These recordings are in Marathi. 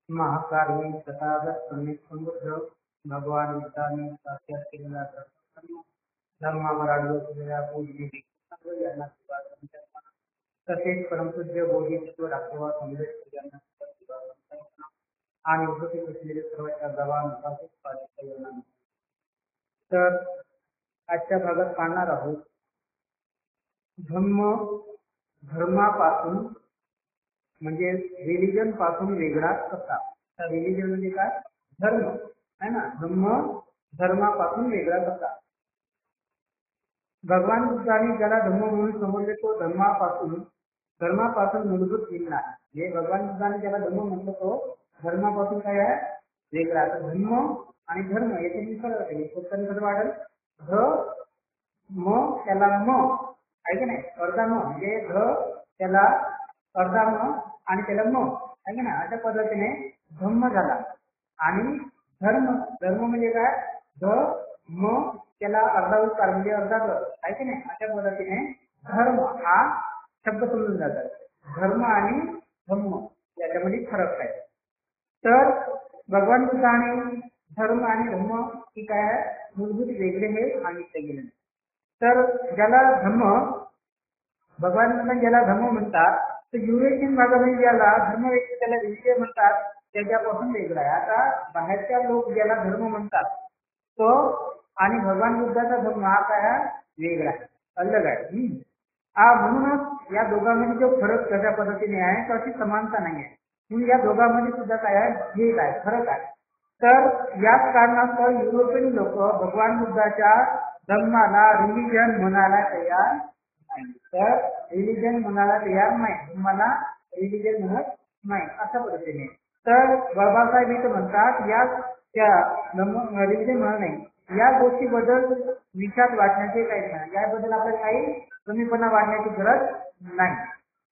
महाकारुणी तथागत पंडित समुद्र भगवान बुद्धांनी साक्षात केलेला धर्मावर आढळलेल्या बोधी यांना तसेच परमपूज्य बोधिसत्व डॉक्टर आंबेडकर यांना आणि उपस्थित असलेले सर्वांच्या गवान तर आजच्या भागात पाहणार आहोत धर्मापासून म्हणजे रिलीजन पासून वेगळा कसा. तर रिलीजन म्हणजे काय? धर्म है ना. धर्मापासून वेगळा कसा. भगवान बुद्धांनी ज्याला धर्म म्हणून समजले तो धर्मापासून मूलभूत भिन्न आहे. हे भगवान बुद्धांनी ज्याला धर्म म्हटलं तो धर्मापासून काय आहे? वेगळा. तर धर्म आणि धर्म याच्यातील फरक आहे. स्वतंत्र कसं वाढेल? त्याला आहे की नाही, अर्धा म्हणजे त्याला अर्धा आणि त्याला आहे की नाही, अशा पद्धतीने धम्म झाला. आणि धर्म म्हणजे काय? त्याला अर्धा उच्चार म्हणजे अर्धा आहे की नाही, अशा पद्धतीने धर्म हा शब्द समजून जातात. धर्म आणि धम्म याच्यामध्ये फरक आहे. तर भगवान बुद्धाने धर्म आणि धम्म ही काय मूलभूत वेगळे हे सांगितले गेले. तर ज्याला भगवान बुद्धांनी ज्याला धर्म म्हणतात तर युरोपियन भागामध्ये ज्याला धर्म व्यक्ती त्याला विषय म्हणतात त्याच्यापासून वेगळा आहे. आता बाहेरच्या लोक ज्याला धर्म म्हणतात तो आणि भगवान बुद्धाचा धर्म हा काय वेगळा आहे, अलग आहे. म्हणूनच या दोघांमध्ये जो फरक कशा पद्धतीने आहे तर अशी समानता नाही आहे. म्हणून या दोघांमध्ये सुद्धा काय आहे, भेद आहे, फरक आहे. तर याच कारणास्तव युरोपियन लोक भगवान बुद्धाच्या धर्माला रिलिजन म्हणायला तयार नाही. तर रिलिजन म्हणायला तयार नाही, मला रिलिजन म्हणत नाही अशा पद्धतीने. तर बाबासाहेब इथे म्हणतात या रिलिजन म्हणत नाही. या गोष्टीबद्दल विचार वाटण्याचे काही नाही, याबद्दल आपल्याला काही कमीपणा वाढण्याची गरज नाही.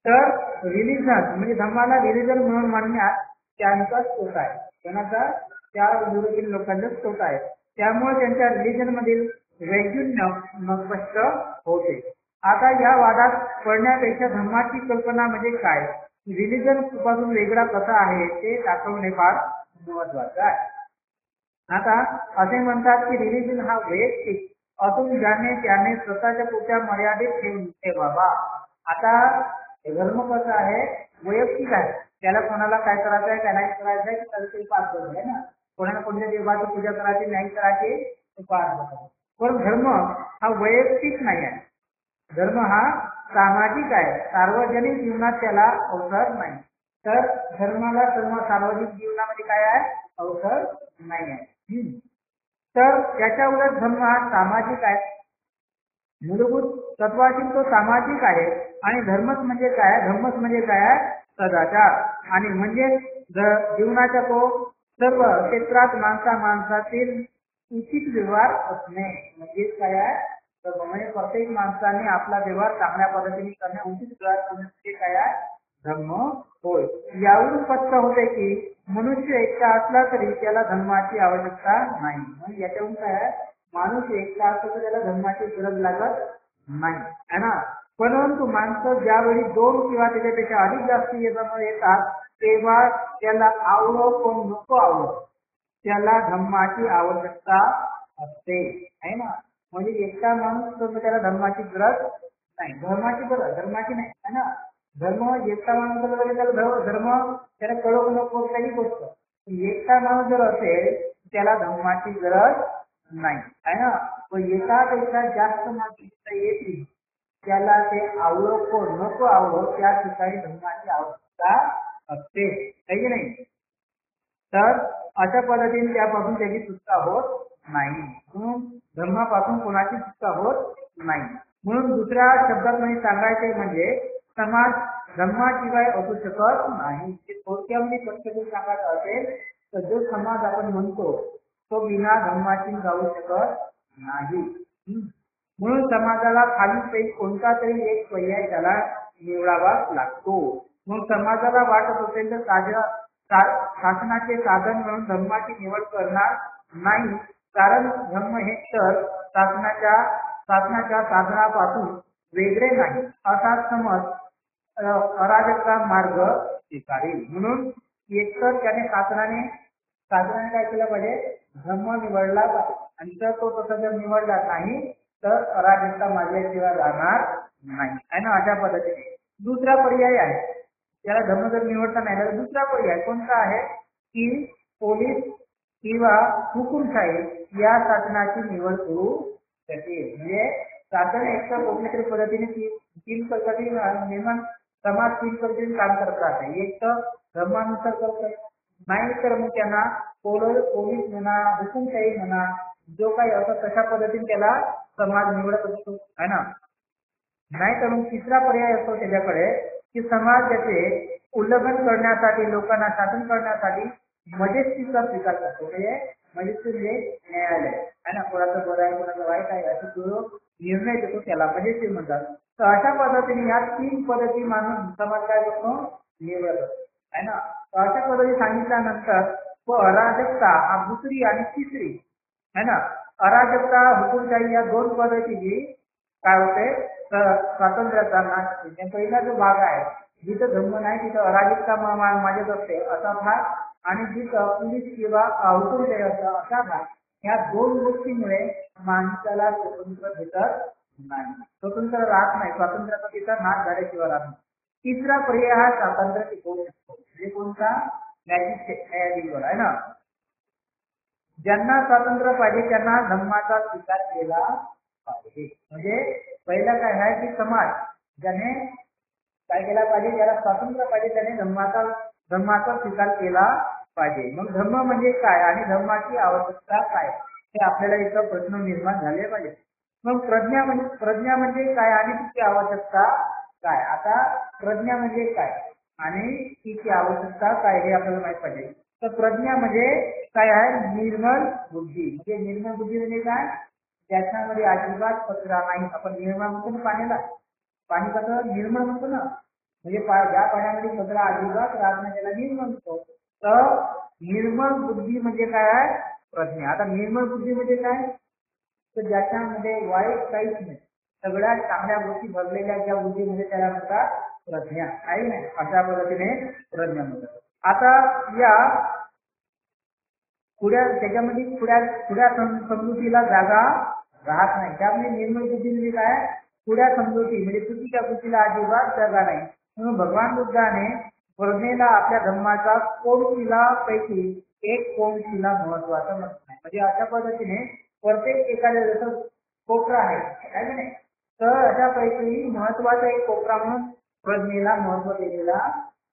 तर रिलिजन म्हणजे धर्माला रिलिजन म्हणून मानण्यात त्यांचा तोटा आहे. कोणाचा? त्या युरोपियन लोकांचा तोटा आहे. त्यामुळे त्यांच्या रिलिजन मधील वैज्ञानिक स्पष्ट होते. आता या वादात पडण्यापेक्षा धर्माची कल्पना म्हणजे काय, रिलिजन पासून वेगळा कसा आहे ते दाखवणे फार महत्वाचं आहे. आता असे म्हणतात की रिलिजन हा वैयक्तिक असून ज्याने त्याने स्वतःच्या पुढच्या मर्यादित ठेवावा. आता धर्म कसा आहे? वैयक्तिक आहे. त्याला कोणाला काय करायचं आहे, काय नाही करायचं आहे, त्याला ते पार करत आहे ना. कोणाला कोणत्या देवाची पूजा करायची नाही करायची ते पार करत. पण धर्म हा वैयक्तिक नाही आहे. धर्म हा सामाजिक आहे. सार्वजनिक जीवनात त्याला अवसर नाही. तर धर्माला सार्वजनिक जीवनामध्ये काय आहे? अवसर नाही आहे. तर त्याच्या उलट धर्म हा सामाजिक आहे. मूलभूत तत्वातील तो सामाजिक आहे. आणि धर्मच म्हणजे काय? धर्मच म्हणजे काय? सदाचार. आणि म्हणजे जीवनाच्या तो सर्व क्षेत्रात माणसातील उचित व्यवहार असणे म्हणजे काय आहे? म्हणजे प्रत्येक माणसाने आपला व्यवहार चांगल्या पद्धतीने करणे, उचित व्यवहार करणे काय आहे? धर्म होय. यावरून स्पष्ट होते की मनुष्य एकटा असला तरी त्याला धर्माची आवश्यकता नाही. म्हणजे याच्यावरून काय आहे? माणूस एकटा असला तर त्याला धर्माची गरज लागत नाही है ना. परंतु माणसं ज्यावेळी 2 किंवा त्याच्यापेक्षा अधिक जास्त येतात तेव्हा त्याला आवडो कोण नको आवडो त्याला धर्माची आवश्यकता असते है ना. म्हणजे एकटा माणूस तर त्याला धर्माची गरज नाही, धर्माची नाही है ना. धर्म एकटा माणूस त्याला धर्म त्याला कळो नको काही गोष्ट. एकटा माणूस जर असेल त्याला धर्माची गरज नाही है ना. पण एकापेक्षा जास्त माणसं येतील त्याला ते आवडो कोण नको आवडो त्या ठिकाणी धर्माची आवश्यकता असते है की नाही. तर अशा पद्धतीने त्यापासून त्याची सुटका होत नाही. म्हणून धर्मापासून कोणाची सुटका होत नाही. म्हणून दुसऱ्या शब्दात म्हणजे सांगायचे म्हणजे समाज धर्माशिवाय असू शकत नाही. थोडक्यामध्ये स्पष्ट सांगायचं असेल तर जो समाज आपण म्हणतो तो बिना धर्माची जाऊ शकत नाही. म्हणून समाजाला खालीपैकी कोणता तरी एक पर्याय त्याला निवडावा लागतो. मग समाजाला वाटत असेल तर शासनाचे साधन म्हणून धर्माची निवड करणार नाही. कारण धर्म हे तर शासनाच्या साधनापासून वेगळे नाही असा समज अराजकता मार्ग स्वीकारेल. म्हणून एक तर त्याने शासनाने काय केलं पाहिजे, धर्म निवडला पाहिजे. आणि जर तो तसा जर निवडला नाही तर अराजकता माझ्याशिवाय राहणार नाही, आहे ना. अशा पद्धतीने दुसरा पर्याय आहे, त्याला धर्म जर निवडता नाही तर दुसरा पर्याय कोणता आहे की पोलीस किंवा हुकुमशाही या शासनाची निवड करू शकेल. म्हणजे शासन एक तर कुठल्या तरी पद्धतीने तीन पद्धती निर्माण समाज तीन पद्धतीने काम करत राहते. एक तर धर्मानुसार करत नाही तर मग त्यांना पोलीस म्हणा, हुकुमशाही म्हणा, जो काही असं तशा पद्धतीने त्याला समाज निवडत असतो, है ना. नाही तर मग तिसरा पर्याय असतो त्याच्याकडे की समाजाचे उल्लंघन करण्यासाठी, लोकांना शासन करण्यासाठी मध्यस्थीचा स्वीकार करतो. म्हणजे मध्यस्थी म्हणजे न्यायालय, है ना. कोणाचं बरं आहे कोणाचं वाईट आहे असं जो निर्णय देतो त्याला मध्यस्थी म्हणतात. तर अशा पद्धतीने या तीन पद्धती मानून समाज काय करतो, निवडतो, है ना. तर अशा पद्धती सांगितल्यानंतर अराजकता हा दुसरी आणि तिसरी, है ना. अराजकता हुकुमशाही या दोन पद्धतीची काय होते, स्वातंत्र्याचा नाश होते. पहिला जो भाग आहे जिथं धर्म नाही तिथं अराजकता माझ्यात असते असा भाग, आणि जिथं पोलीस किंवा हुकुमशाही असतं असा भाग. या दोन गोष्टीमुळे माणसाला स्वतंत्र भेटत नाही, स्वतंत्र राहत नाही, स्वातंत्र्याचा तिचा नाश झाल्याशिवाय राहत नाही. तिसरा पर्याय हा स्वातंत्र्य टिकवू शकतो, म्हणजे कोणता, न्यायाधीश आहे ना. ज्यांना स्वातंत्र्य पाहिजे त्यांना धर्माचा स्वीकार केला पाहिजे. म्हणजे पहिला काय आहे की समाज ज्याने काय केला पाहिजे, ज्याला स्वातंत्र्य पाहिजे त्याने धर्माचा स्वीकार केला पाहिजे. मग धर्म म्हणजे काय आणि धर्माची आवश्यकता काय हे आपल्याला इथं प्रश्न निर्माण झाले पाहिजे. मग प्रज्ञा म्हणजे काय आणि तिची आवश्यकता काय. आता प्रज्ञा म्हणजे काय आणि तिची आवश्यकता काय हे आपल्याला माहित पाहिजे. तर प्रज्ञा म्हणजे काय आहे, निर्मल बुद्धी. म्हणजे निर्मल बुद्धी म्हणजे काय, ज्याच्यामध्ये अजिबात कचरा नाही. आपण निर्मळ म्हणतो ना पाण्याला, पाणी कसं निर्मळ म्हणतो ना, म्हणजे ज्या पाण्यामध्ये कचरा अजिबात राहत नाही त्याला निर्मळ म्हणतो. तर निर्मळ बुद्धी म्हणजे काय आहे, प्रज्ञा. आता निर्मळ बुद्धी म्हणजे काय, तर ज्याच्यामध्ये वाईट काहीच नाही, सगळ्या चांगल्या गोष्टी भरलेल्या ज्या बुद्धीमध्ये त्याला म्हणतात प्रज्ञा, आहे नाही. अशा पद्धतीने प्रज्ञा म्हणतात. आता या त्याच्यामध्ये पुढ्या समजुतीला जागा राहत नाही. त्यामुळे निर्मळ बुद्धी म्हणजे काय, पुढ्या समजुती म्हणजे चुकीच्या बुद्धीला अजिबात जागा नाही. म्हणून भगवान बुद्धाने प्रज्ञेला आपल्या धर्माचा कोणशिला पैकी एक कोणशिला महत्वाचा म्हटलं. म्हणजे अशा पद्धतीने प्रत्येक एखाद्या जसं कोपरा आहे की नाही, तर अशापैकी महत्वाचा एक कोपरा म्हणून प्रज्ञेला महत्व दिलेला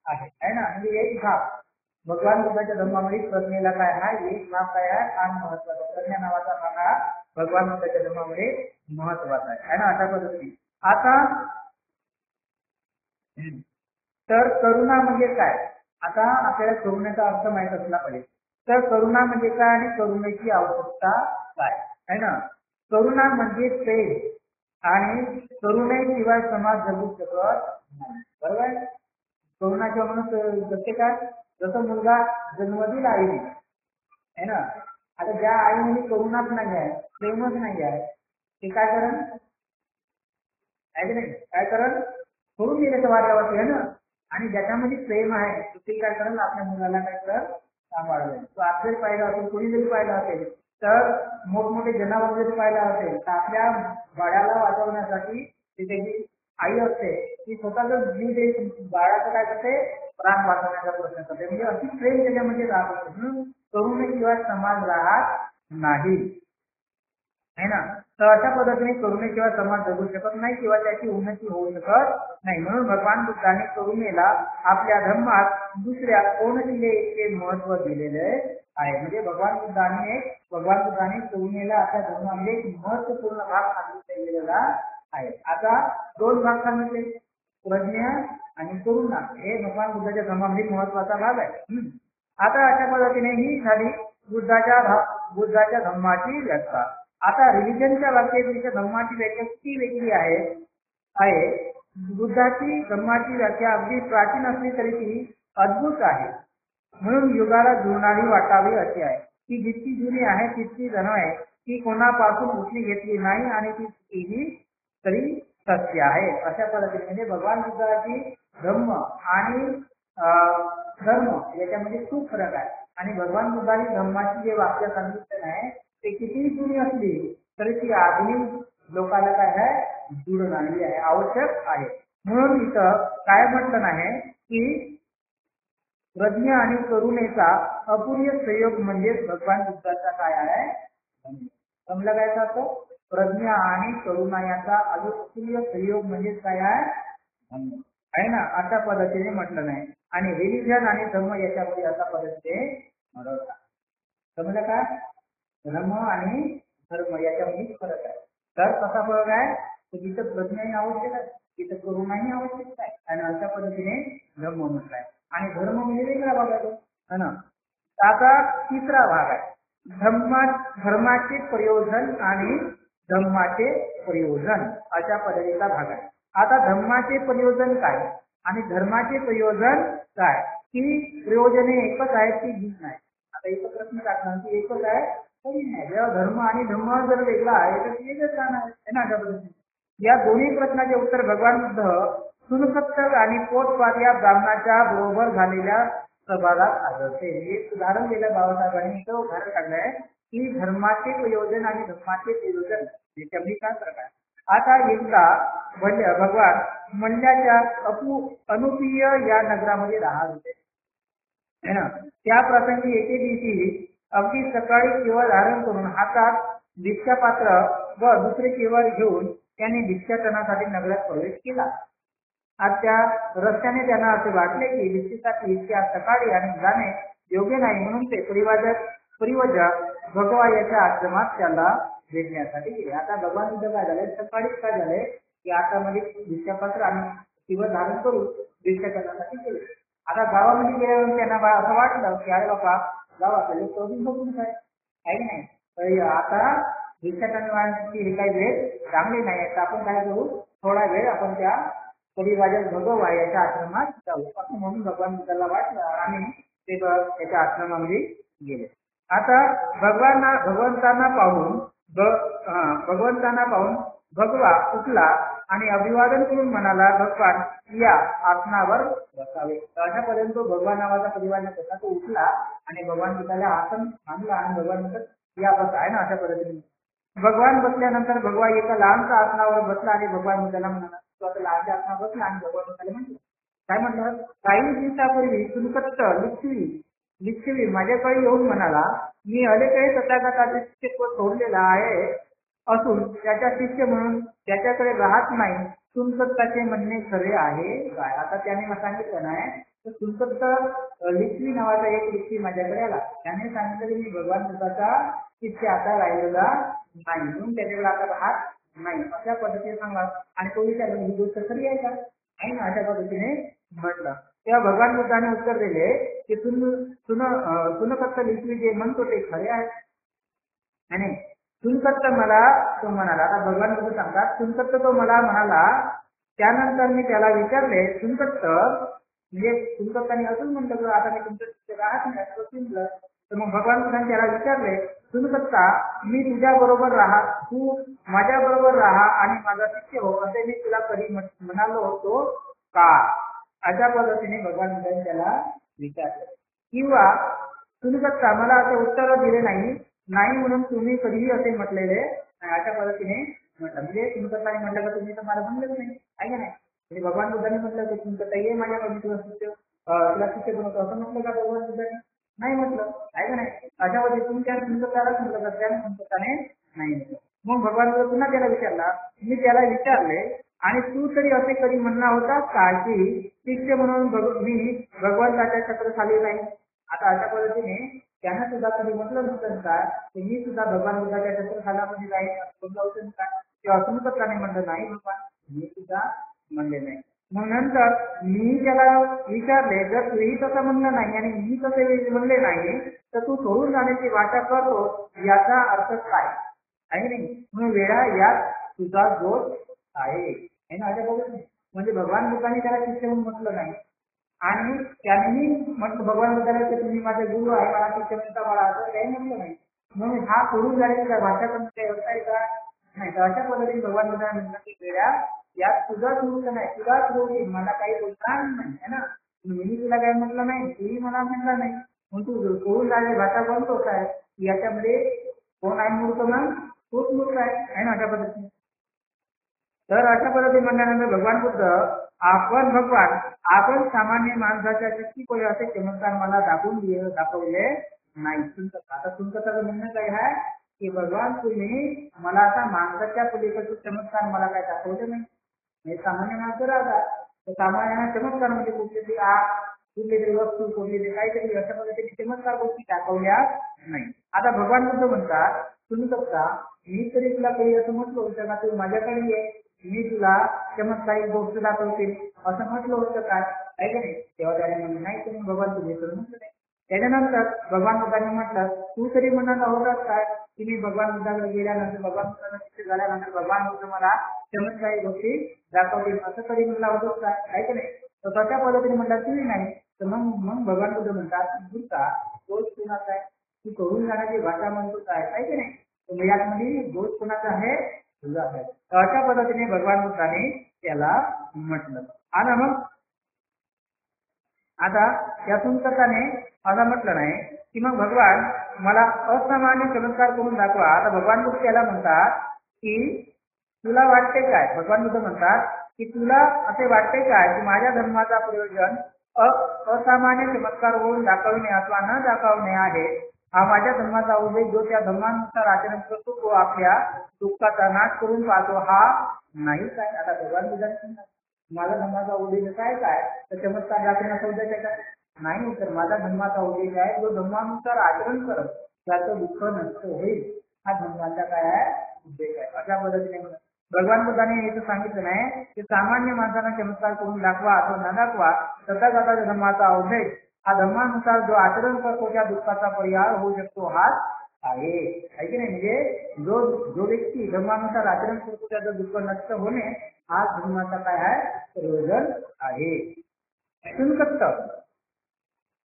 आहे ना. म्हणजे एक भाग भगवान बुद्धाच्या धर्मामध्ये प्रज्ञेला काय आहे, एक भाग काय आहे, हा महत्वाचा प्रज्ञा नावाचा भाग हा भगवान बुद्धाच्या धर्मामध्ये महत्वाचा आहे ना. अशा पद्धती. आता तर करुणा म्हणजे काय, आता आपल्याला करुणेचा अर्थ माहित असला पाहिजे. तर करुणा म्हणजे काय आणि करुणेची आवश्यकता काय, आहे ना. करुणा म्हणजे प्रेम, आणि करुणेशिवाय समाज जगू शकत नाही, बरोबर आहे. करुणाशिवाय म्हणून जसे काय, जसं मुलगा जन्मदिल आईने, आहे ना. आता ज्या आईमध्ये करुणाच नाही आहे, प्रेमच नाही आहे, ते काय करण आहे की नाही, काय करण सोडून गेल्याचं वाऱ्यावरती, आहे ना. आणि ज्याच्यामध्ये प्रेम आहे ते काय करेल, आपल्या मुलाला काय करेल, सांभाळेल. तो आप जरी पाहिला असेल, कोणी जरी पाहिलं असेल, तर मोठमोठे जनावर जरी पाहिलं असेल तर आपल्या बाळाला वाचवण्यासाठी ती त्याची आई असते, ती स्वतःचा जीव देईल, बाळाचं काय करते, प्राण वाचवण्याचा प्रयत्न करते. म्हणजे अति प्रेम त्याच्यामध्ये राहत असते. म्हणून करुणेशिवाय समाज राहत नाही, है ना. तर अशा पद्धतीने करुणेशिवाय समाज जगू शकत नाही किंवा त्याची उन्नती होऊ शकत नाही. म्हणून भगवान बुद्धाने करुणेला आपल्या धर्मात दुसऱ्या कोणशिले इतके महत्व दिलेले आहे. म्हणजे भगवान बुद्धाने करुणेला आपल्या धर्मामध्ये एक महत्वपूर्ण भाग सांगितलेला आहे. आता दोन भाग सांगितले, प्रज्ञा आणि करुणा, हे भगवान बुद्धाच्या धर्मामध्ये महत्वाचा भाग आहे. आता अशा पद्धतीने ही झाली बुद्धाच्या धर्माची व्याख्या. आता रिलिजनच्या व्याख्येपेक्षा धर्माची व्याख्या किती वेगळी आहे. बुद्धाची धर्माची व्याख्या अगदी प्राचीन असली तरी ती अद्भुत आहे. म्हणून युगाला जुळणारी वाटावी अशी आहे. ती जितकी जुनी आहे तितकी नव्हे, ती कोणापासून उचली घेतली नाही आणि ती कितीही तरी सत्य आहे. अशा पद्धतीने म्हणजे भगवान बुद्धाची धर्म आणि धर्म याच्यामध्ये खूप फरक आहे. आणि भगवान बुद्धांनी धम्माची जे वाक्य सांगितलं आहे ते कितीही जुनी असली तरी ती आधुनिक लोकांना काय आहे जुळून आणली आहे, आवश्यक आहे. म्हणून इथं काय म्हटलं नाही की प्रज्ञ आणि करुणेचा अपूर्य संयोग म्हणजे भगवान बुद्धाचा काय आहे समजलं काय अर्थ? प्रज्ञा आणि करुणा याचा अपूर्य संयोग म्हणजे काय आहे ना, अशा पद्धतीने म्हटलं नाही. आणि रिलिजन आणि धर्म याच्यामध्ये अशा पद्धतीने म्हणतात. समजलं का? धर्म आणि धर्म याच्यामध्ये फरक आहे. तर कसा फरक आहे? तर जिथं प्रज्ञाही आवश्यक आहे तिथं करुणाही आवश्यक आहे आणि अशा पद्धतीने धर्म म्हटलं आहे. आणि धर्म म्हणजे वेगळा भाग आहे है ना. आता तिसरा भाग आहे धर्माचे प्रयोजन आणि धम्माचे प्रयोजन अशा पद्धतीचा भाग आहे. आता धम्माचे प्रयोजन काय आणि धर्माचे प्रयोजन काय? की प्रयोजने एकच आहेत की भिन्न नाही. आता एक प्रश्न टाकणार की एकच आहे तरी नाही. जेव्हा धर्म आणि धम्म जर वेगळा आहे तर ते वेगळंच राहणार आहे ना. अशा पद्धतीने या दोन्ही प्रश्नाचे उत्तर भगवान बुद्ध सुनसत्तर आणि पोटपाद या ब्राह्मणाच्या बरोबर झालेल्या सभागात आढळते. एक उदाहरण दिलं बाबासाहेबांनी, इथं उदाहरण काढलंय की धर्माचे प्रयोजन आणि धर्माचे प्रयोजन याच्यामध्ये काय फरक आहे. आता एकदा भगवान मंडल्याच्या अनुपीय या नगरामध्ये राहत होते है ना. त्या प्रसंगी एके दिवशी अगदी सकाळी केवळ धारण करून हातात भिक्षा पात्र व दुसरे केवळ घेऊन त्याने भिक्षाटनासाठी नगरात प्रवेश केला. आज त्या रस्त्याने त्यांना असे वाटले की भिक्षेसाठी इतक्या सकाळी आणि जाणे योग्य नाही, म्हणून ते परिवजा भगवा याच्या आश्रमात त्याला भेटण्यासाठी गेले. आता भगवान बुद्ध काय झाले, सकाळीच काय झाले की आता मध्ये भिक्षापात्र आणि केवळ धारण करून भिक्षाटनासाठी गेले. आता गावामध्ये गेल्यावर त्यांना असं वाटलं की अरे बाबा गावात लोक अजून बघून काय आहे की नाही, तर आता भिक्षाटनाची हे काही वेळ चांगली नाही आहे, तर आपण काय करू थोडा वेळ आपण त्या परिवाजात भगवा याच्या आश्रमात जाऊ असं म्हणून भगवान बुद्धाला वाटलं आणि ते त्याच्या आश्रमामध्ये गेले. आता भगवंतांना पाहून भगवा उठला आणि अभिवादन करून म्हणाला, भगवान या आसनावर बसावे. अशापर्यंत भगवान नावाचा परिवार होता तो उठला आणि भगवान बुद्धाला आसन आणला आणि भगवान म्हणतात या बसा आहे ना. अशा पद्धतीने भगवान बसल्यानंतर भगवा एका लहानसा आसनावर बसला आणि भगवान बुद्धाला म्हणाला, तो आता लहानच्या आसनावर बसला आणि भगवान बुद्धाला म्हटलं काय म्हटलं, काही दिवसापूर्वी सुनकट्ट लिच्छवी माझ्याकडे येऊन म्हणाला, मी अलीकडे तथागताचे शिष्यत्व सोडलेला आहे असून त्याच्या शिष्य म्हणून त्याच्याकडे राहत नाही. सुनकट्टाचे म्हणणे खरे आहे काय? आता त्याने मला सांगितलं नाही तर सुनकट्ट लिच्छवी नावाचा एक लिच्छवी माझ्याकडे आला. त्याने सांगितलं की मी भगवान बुद्धाचा शिष्य आता राहिलेला नाही म्हणून त्याच्याकडे आता राहत नाही अशा पद्धतीने सांगला. आणि तो विचारला ही गोष्ट खरी आहे का आहे ना. अशा पद्धतीने म्हटलं तेव्हा भगवान बुद्धाने उत्तर दिले की सुनकट्ट लिच्छवी जे म्हणतो ते खरे आहे. आणि सुनकट्ट मला तो म्हणाला, आता भगवान बुद्ध सांगतात सुनकट्ट तो मला म्हणाला, त्यानंतर मी त्याला विचारले सुनकट्ट म्हणजे सुनकट्टाने अजून म्हणलं आता मी तुमचं राहत नाही असं म्हटलं. तर मग भगवान बुद्धाने त्याला विचारले सुनकट्टा मी तुझ्या बरोबर राहा, तू माझ्या बरोबर राहा आणि माझा शिष्य हो असे मी तुला कधी म्हणालो होतो का? अशा पद्धतीने भगवान बुद्धाने त्याला विचारले. किंवा सुनकट्टा मला असे उत्तर दिले नाही म्हणून तुम्ही कधीही असे म्हटलेले नाही. अशा पद्धतीने म्हटलं म्हणजे सुनकट्टाने म्हटलं का तुम्ही तर मला म्हणलंच नाही आहे का नाही. म्हणजे भगवान बुद्धाने म्हटलं की सुनकट्टा ये माझ्याकडे तुला शिष्य बनवतो असं म्हटलं का भगवान बुद्धाने? नाही म्हटलं आहे का नाही. अशा पद्धतीने तुमच्या सुनकट्टालाच म्हटलं तर त्याने सुनकट्टाने नाही म्हटलं. मग भगवान बुद्ध पुन्हा त्याला विचारला, मी त्याला विचारले आणि तू तरी असे कधी म्हणणार होता का की शिष्य म्हणून मी भगवंताच्या छत्रखाली नाही. आता अशा पद्धतीने त्यानं सुद्धा कधी म्हटलं नव्हतं का की मी सुद्धा भगवान बुद्धाच्या छत्रखालामध्ये जाईल का? तेव्हा सुनकट्टाने म्हटलं नाही भगवान मी सुद्धा म्हणले नाही. मग नंतर मी त्याला विचारले जर तूही तसं म्हणलं नाही आणि मी तसे म्हणले नाही तर तू सोडून जाण्याची वाटा करतो याचा अर्थ काय आहे नाही. म्हणून वेळा यात तुझा दोष आहे ना. अशा पद्धतीने म्हणजे भगवान बुद्धाने त्याला शिष्य म्हणून म्हटलं नाही आणि त्यांनी म्हटलं भगवान बुद्धाला की तुम्ही माझे गुरु आहे मला शिष्य म्हणता मला असं काही म्हटलं नाही. म्हणून हा सोडून जाण्याचा भाषा करून काही अर्थ आहे का नाही. तर अशा पद्धतीने भगवान बुद्धाने म्हटलं की वेळा यात तुझा दोष नाही, तुझा दोष मला काही बोलणार नाही है ना. मी तुला काय म्हटलं नाही, तूही मला म्हटलं नाही, मग तू सोडून जायची भाषा कोण तोच आहे. याच्यामध्ये कोण आहे मूर्ख, मग तोच मूर्ख आहे ना, अशा पद्धतीने. तर अशा पद्धतीने म्हणल्यानंतर भगवान बुद्ध आपण सामान्य माणसाच्या शक्तीपुढे असे चमत्कार मला दाखवले नाही. आता तुमचं म्हणणं काय आहे की भगवान तुम्ही मला असा माणसाच्या पलीकडचे चमत्कार मला काय दाखवले नाही. हे सामान्य माणसं राहतात, तर सामान्य चमत्कार म्हणजे कुठली आग, कुठली तरी वस्तू, कुठली तरी काहीतरी अशा पद्धतीने चमत्कार गोष्टी दाखवल्या नाही. आता भगवान बुद्ध म्हणतात तुम्ही बघता, मी तरी तुला काही असं म्हटलं होतं का तू माझ्याकडे ये, मी तुला चमत्कारिक गोष्ट दाखवते असं म्हटलं होतं काय, आहे का नाही. तेव्हा त्याने म्हणून नाही, तुम्ही भगवान तुम्ही करून म्हटलं नाही. त्याच्यानंतर भगवान बुद्धांनी म्हटलं तू तरी म्हणत होतास काय की मी भगवान बुद्धाकडे गेल्यानंतर, भगवान बुद्धांना शिष्य झाल्यानंतर भगवान बुद्ध मला चमत्कारिक गोष्टी दाखवतील असं तरी म्हणला होतोच काय, आहे का नाही. तर तशा पद्धतीने म्हटलं तुम्ही नाही, तर मग भगवान बुद्ध म्हणतात तुमचा दोष कुणाचा आहे, तू करून जाण्याची भाषा म्हणतो काय, आहे की नाही. तर यामध्ये दोष कुणाचा आहे, तुझा आहे. तर अशा पद्धतीने भगवान बुद्धाने त्याला म्हटलं. आणि मग आता यातून कथाने असं म्हटलं नाही की मग भगवान मला असामान्य चमत्कार करून दाखवा. आता भगवान बुद्ध त्याला म्हणतात की तुला वाटते काय, भगवान बुद्ध म्हणतात की तुला असे वाटते काय की माझ्या धर्माचा प्रयोजन असामान्य चमत्कार होऊन दाखवणे अथवा न दाखवणे आहे. हा माझ्या धर्माचा उद्देश जो त्या धर्मानुसार आचरण करतो तो आपल्या दुःखाचा नाश करून पाहतो हा नाही काय. आता भगवान बुद्धांनी माझा धर्माचा उद्देश काय तर चमत्कार दाखवण्याचा उद्देश आहे का, नाही. तर माझा धर्माचा उद्देश आहे जो धर्मानुसार आचरण करत त्याचं दुःख नष्ट होईल, हा धर्माचा काय आहे, उद्देश आहे. अशा पद्धतीने भगवान बुद्धाने हे सांगितलं नाही की सामान्य माणसांना चमत्कार करून दाखवा अथवा न दाखवा, तथागताच्या धर्माचा उद्देश हा धर्मानुसार जो आचरण करतो त्या दुःखाचा परिहार होऊ शकतो हाच आहे की नाही. म्हणजे जो व्यक्ती धर्मानुसार आचरण करतो त्याचं दुःख नष्ट होणे हा धर्माचा काय आहे, प्रयोजन आहे. शुल्कत्व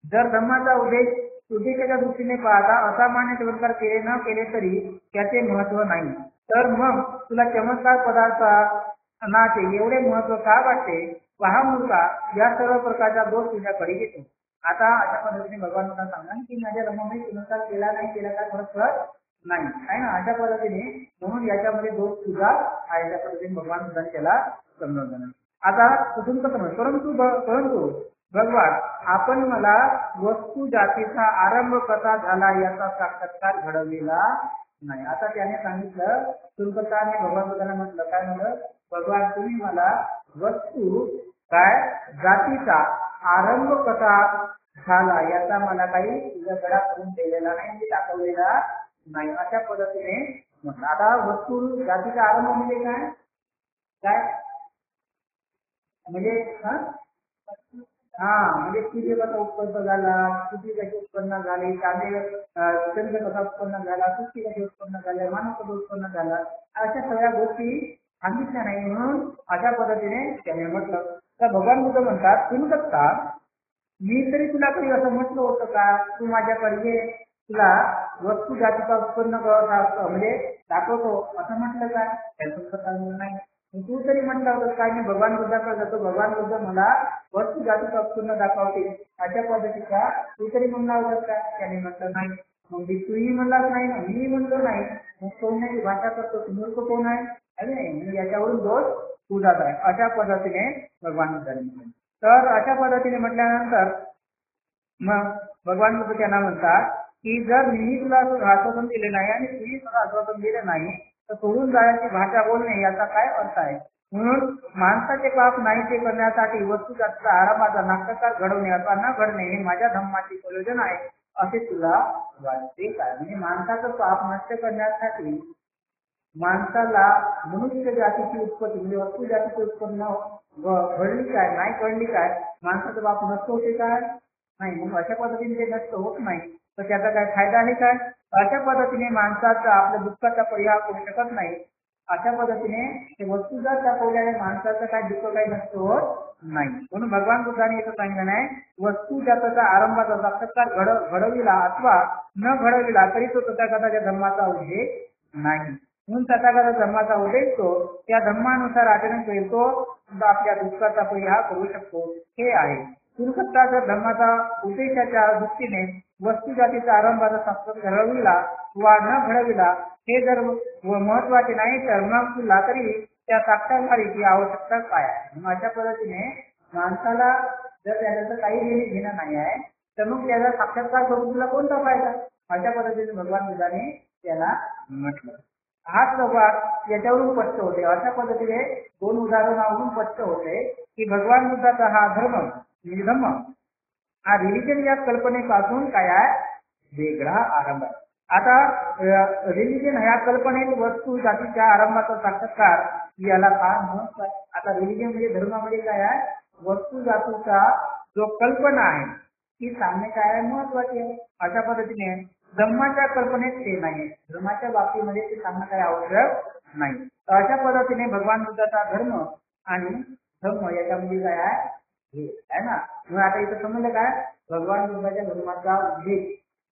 जर धर्माचा उद्देशाच्या दृष्टीने पाहता असामान्य चमत्कार केले न केले तरी त्याचे महत्व नाही, तर मग तुला चमत्कार पदार्थाचे एवढे महत्व का वाटते. पहा मूर्खा, या सर्व प्रकारचा दोष तुझ्याकडे येतो. आता अशा पद्धतीने भगवान बुद्ध सांगणार की माझ्या धर्मामध्ये चमत्कार केला नाही केला काय फरक पडत नाही, आहे ना. अशा पद्धतीने म्हणून याच्यामध्ये दोष तुझा आहे, त्या पद्धतीने भगवान बुद्धांनी त्याला समजवलं. आता कुठून कसं परंतु भगवान आपण मला वस्तू जातीचा आरंभ कसा झाला याचा साक्षात्कार घडवलेला नाही. आता त्याने सांगितलं शुल्कताने भगवान बुद्धांना म्हटलं काय म्हणलं, भगवान तुम्ही मला वस्तू काय जातीचा आरंभ कसा झाला याचा मला काही तुझ्या गळा करून दिलेला नाही, म्हणजे दाखवलेला नाही. अशा पद्धतीने म्हटलं. आता वस्तू जातीचा आरंभ म्हणजे काय काय म्हणजे म्हणजे सूर्य कसा उत्पन्न झाला, पृथ्वी कशी उत्पन्न झाली, चंद्र कसा उत्पन्न झाला, सृष्टी कशी उत्पन्न झाली, मानव कसा उत्पन्न झाला, अशा सगळ्या गोष्टी सांगितल्या नाही. म्हणून अशा पद्धतीने त्याने म्हटलं. तर भगवान बुद्ध म्हणतात तुम्ही करता मी तरी तुला कधी असं म्हटलं होतं का तू माझ्याकडे ये, तुला वस्तू जातीचा उत्पन्न म्हणजे दाखवतो असं म्हटलं काय, त्याचं नाही. तू तरी म्हटलं होतं काय मी भगवान बुद्धाकडे जातो, भगवान बुद्ध मला वस्तू जातीचा उत्पन्न दाखवते अशा पद्धतीचा तू तरी म्हणला होता का, त्याने म्हटलं नाही. मग तूही म्हणलाच नाही ना, मी म्हणलो नाही, मग कोण नाही भाषा करतो मूर्ख कोण आहे नाही, याच्यावरून दोष तुझाच आहे. अशा पद्धतीने भगवान बुद्धांनी म्हटलं. तर अशा पद्धतीने म्हटल्यानंतर मग भगवान बुद्ध त्यांना म्हणतात की जर मी तुला आश्वासन दिले नाही आणि तुम्ही तुला आश्वासन दिले नाही तर सोडून जाण्याची भाषा बोलणे याचा काय अर्थ आहे. म्हणून माणसाचे पाप नाहीसे करण्यासाठी वस्तू जातीचा आरंभाचा नाटककार घडवणे अथवा न घडणे हे माझ्या धम्माचे प्रयोजन आहे असे तुला वाटते काय. म्हणजे माणसाचं पाप नष्ट करण्यासाठी माणसाला मनुष्य जातीची उत्पत्ती म्हणजे वस्तू जातीचे उत्पन्न घडली काय नाही घडली काय, माणसाचं पाप नष्ट होते काय नाही. मग अशा पद्धतीने ते नष्ट होत नाही तर त्याचा काय फायदा आहे काय. अशा पद्धतीने माणसाचा आपल्या दुःखाचा परिहार करू शकत नाही. अशा पद्धतीने ते वस्तू जर दाखवल्याने माणसाचं काय दुःख काही नष्ट होत नाही. म्हणून भगवान बुद्धांनी असं सांगितलं नाही वस्तू जातीचा आरंभाचा साक्षात्कार घडविला अथवा न घडविला तरी तो तथागताच्या धर्माचा उद्देश नाही. म्हणून तथागत धर्माचा उद्देश तो त्या धर्मानुसार आचरण करील तो आपल्या दुःखाचा परिहार करू शकतो हे आहे. सुनखट्टा जर धर्माचा उद्देशाच्या दृष्टीने वस्तू जातीचा आरंभाचा शास्त्र घडविला वा न घडविला हे जर महत्वाचे नाही तर मग तुला तरी त्या साक्षात्काराची आवश्यकता काय आहे. मग अशा पद्धतीने माणसाला जर त्याचं काही घेणं नाही आहे तर मग त्याचा साक्षात्कार करून तुला कोणता फायदा. अशा पद्धतीने भगवान बुद्धाने त्याला म्हटलं. हा संवाद याच्यावरून स्पष्ट होते. अशा पद्धतीने दोन उदाहरणावरून स्पष्ट होते की भगवान बुद्धाचा हा धर्म हा रिलिजन या कल्पनेपासून काय आहे वेगळा आरंभ आहे. आता रिलिजन ह्या कल्पनेत वस्तू जातीच्या आरंभाचा साक्षात्कार याला फार महत्व आहे. आता रिलिजन म्हणजे धर्मामध्ये काय आहे वस्तू जातीचा जो कल्पना आहे ती सांगणे काय आहे महत्वाची आहे. अशा पद्धतीने धर्माच्या कल्पनेत ते नाही, धर्माच्या बाबतीमध्ये ते सांगणं काय आवश्यक नाही. अशा पद्धतीने भगवान बुद्धाचा धर्म आणि धर्म याच्यामध्ये काय आहे ना. मग आता इथं समजलं काय भगवान बुद्धाच्या धर्माचा उद्देश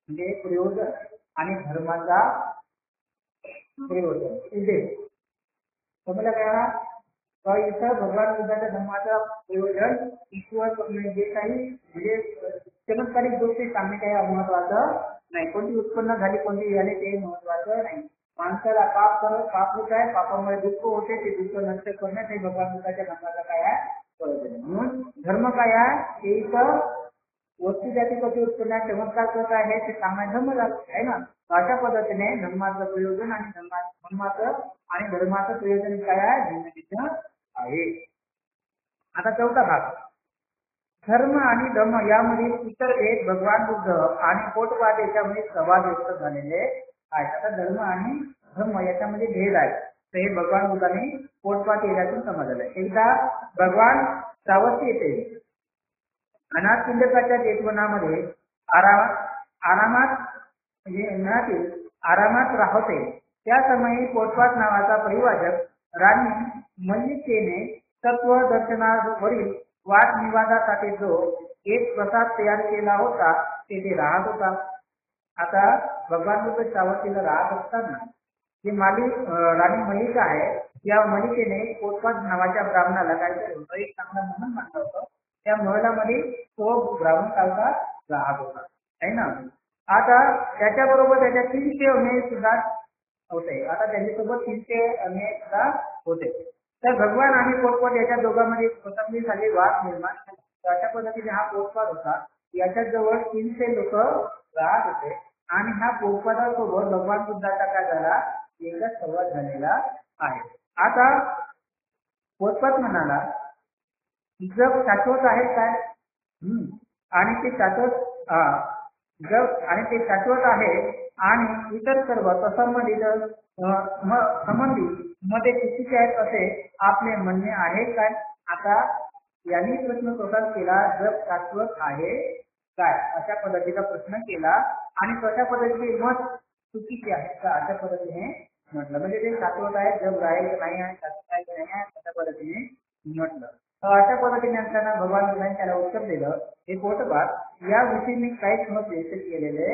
म्हणजे प्रयोजन आणि धर्माचा प्रयोजन उद्देश समजलं काय. तर इथं भगवान बुद्धाच्या धर्माचा प्रयोजन ईश्वर जे काही म्हणजे चमत्कारिक गोष्टी सांगणे काही महत्वाचं नाही. कोणती उत्पन्न झाली कोणती झाली ते महत्वाचं नाही. माणसाला पाप होत आहे, पापामुळे दुःख होते, ते दुःख नष्ट करण्यात हे भगवान बुद्धाच्या धर्माचा काय आहे प्रयोजन. म्हणून धर्म काय आहे ते इथं वस्तू जाती कशी उत्पन्न चमत्कार कसं आहे ते सांगणं धर्म आहे ना. अशा पद्धतीने धर्माचं प्रयोजन आणि धर्माचं प्रयोजन काय आहे भिन्न आहे. आता चौथा भाग धर्म आणि धर्म यामधील इतर भेद भगवान बुद्ध आणि पोटपाद याच्यामध्ये संवाद व्यक्त झालेले आहेत. आता धर्म आणि धर्म याच्यामध्ये भेद आहे तर हे भगवान बुद्धाने पोटपाद याच्यातून समजलं. एकदा भगवान सावस्ती येते अनाथ पिंडकाच्या जेवणामध्ये आरामात म्हणजे आरामात राहते. त्या समयी पोटपाद नावाचा परिवाजक राणी मल्लिकेने तत्व दर्शनावरील वाद विवादासाठी जो एक प्रसाद तयार केला होता तेथे राहत होता. आता भगवान बुद्ध सावतीला राहत असताना जे राणी मल्लिका आहे या मल्लिकेने पोटपाद नावाच्या ब्राह्मणाला काहीतरी होतं एक चांगला महल मानलं होतं. त्या महलामध्ये तो ब्राह्मण कालचा राहत होता आहे ना. आता त्याच्याबरोबर त्याच्या 300 अमेय सुद्धा होते. आता त्यांच्यासोबत 300 अमेय सुद्धा होते. तर भगवान आणि पोटपाद याच्या दोघांमध्ये स्वतंत्र झाले वाद निर्माण झाले. अशा पद्धतीने हा पोटपाद होता. याच्या जवळ 300 लोक राहत होते आणि ह्या पोटपादासोबत भगवान बुद्धाचा काय झाला एकच संवाद झालेला आहे. आता पोटपाद म्हणाला जग शाश्वत आहे काय आणि ते शाश्वत आहे आणि इतर सर्व संबंधी मध्ये चुकीचे आहेत असे आपले म्हणणे आहे काय. आता यांनी प्रश्न प्रसार केला जग शाश्वत आहे काय अशा पद्धतीचा प्रश्न केला आणि कशा पद्धतीचे मत चुकीचे आहे का अशा पद्धतीने म्हटलं. म्हणजे ते शाश्वत आहे जग राहील नाही आहे शाश्वत आहे नाही आहे अशा पद्धतीने म्हटलं. अशा पद्धतीने असताना भगवान बुद्धाने त्याला उत्तर दिलं हे पोटपाद याविषयी मी काहीच मत व्यक्त केलेले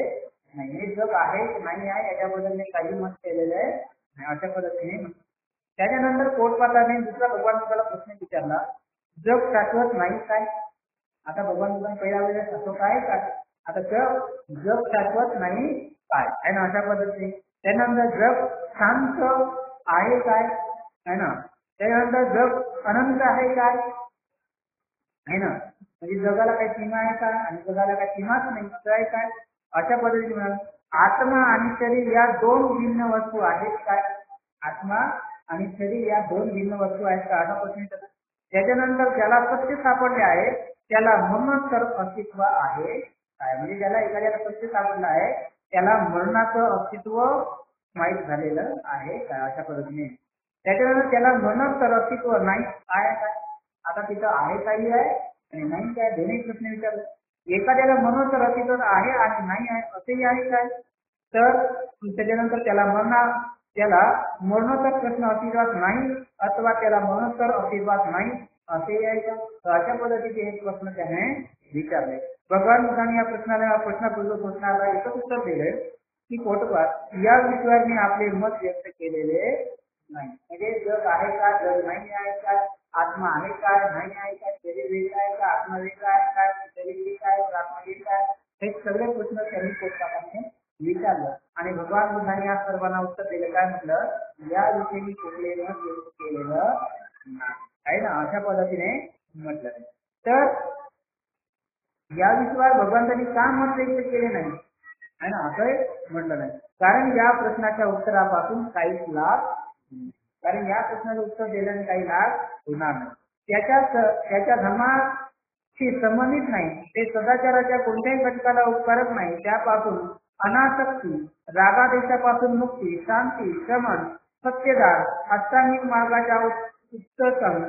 नाही. हे जग आहे की नाही आहे याच्याबद्दल मी काही मत केलेले नाही अशा पद्धतीने. त्याच्यानंतर पोटपादाने दुसरा भगवान बुद्धाला प्रश्न विचारला जग शाश्वत नाही काय. आता भगवान बुद्धाने पहिल्या वेळेला शाश्वत आहे काय. आता जग शाश्वत नाही काय आहे ना अशा पद्धतीने. त्यानंतर जग शांत आहे काय आहे ना. त्यानंतर जग अनंत आहे काय आहे ना. म्हणजे जगाला काही सीमा आहे का आणि जगाला काही सीमाच नाही आहे काय अशा पद्धतीने. आत्मा आणि शरीर या दोन भिन्न वस्तू आहेत काय. आत्मा आणि शरीर या दोन भिन्न वस्तू आहेत का असा प्रश्न विचारला. त्याच्यानंतर ज्याला सत्य सापडले आहे त्याला मरणोत्तर अस्तित्व आहे काय. म्हणजे ज्याला एखाद्याला सत्य सापडलं आहे त्याला मरणाचं अस्तित्व माहीत झालेलं आहे काय अशा पद्धतीने. त्याच्यानंतर त्याला मरणोत्तर अस्तित्व नाही आहे काय. आता तिथं आहे काही आहे आणि नाही काय दोन्ही प्रश्न विचारले. एखाद्याला मरणोत्तर अस्तित्व आहे आणि नाही आहे असेही आहे काय. तर त्याच्यानंतर त्याला मरणोत्तर प्रश्न अस्तित्वात नाही अथवा त्याला मरणोत्तर अस्तित्वात नाही असेही आहे का. अशा पद्धतीचे एक प्रश्न त्याने विचारले. भगवान बुद्धाने या प्रश्नाला एकच उत्तर दिले की पोटपाद या विषयाने आपले मत व्यक्त केलेले नाही. म्हणजे जग आहे का जग नाही आहे का आत्मा आहे काय, नाही आहे काय, शरीर वेगळं आहे का, आत्मा वेगळा आहे काय, शरीर वेगळं आहे, आत्मा वेगळा आहे, हे सगळे प्रश्न त्यांनी पोटपाठाने विचारलं आणि भगवान बुद्धांनी या सर्वांना उत्तर दिलं. काय म्हटलं, या विषयी कुठलेलं व्यक्त केलेलं नाही आहे ना, अशा पद्धतीने म्हटलं. तर या विषयावर भगवंतांनी का मत व्यक्त केले नाही आहे ना, असं म्हटलं नाही. कारण या प्रश्नाच्या उत्तरापासून काहीच लाभ नाही. कारण या प्रश्नाचं उत्तर दिल्याने काही लाभ होणार नाही. त्याच्या धर्माशी संबंधित नाही, ते सदाचाराच्या कोणत्याही घटकाला उपकारक नाही. त्यापासून अनासक्ती, रागादेशापासून मुक्ती, शांती, शमन, सत्यदान, अष्टांगिक मार्गाच्या उत्तम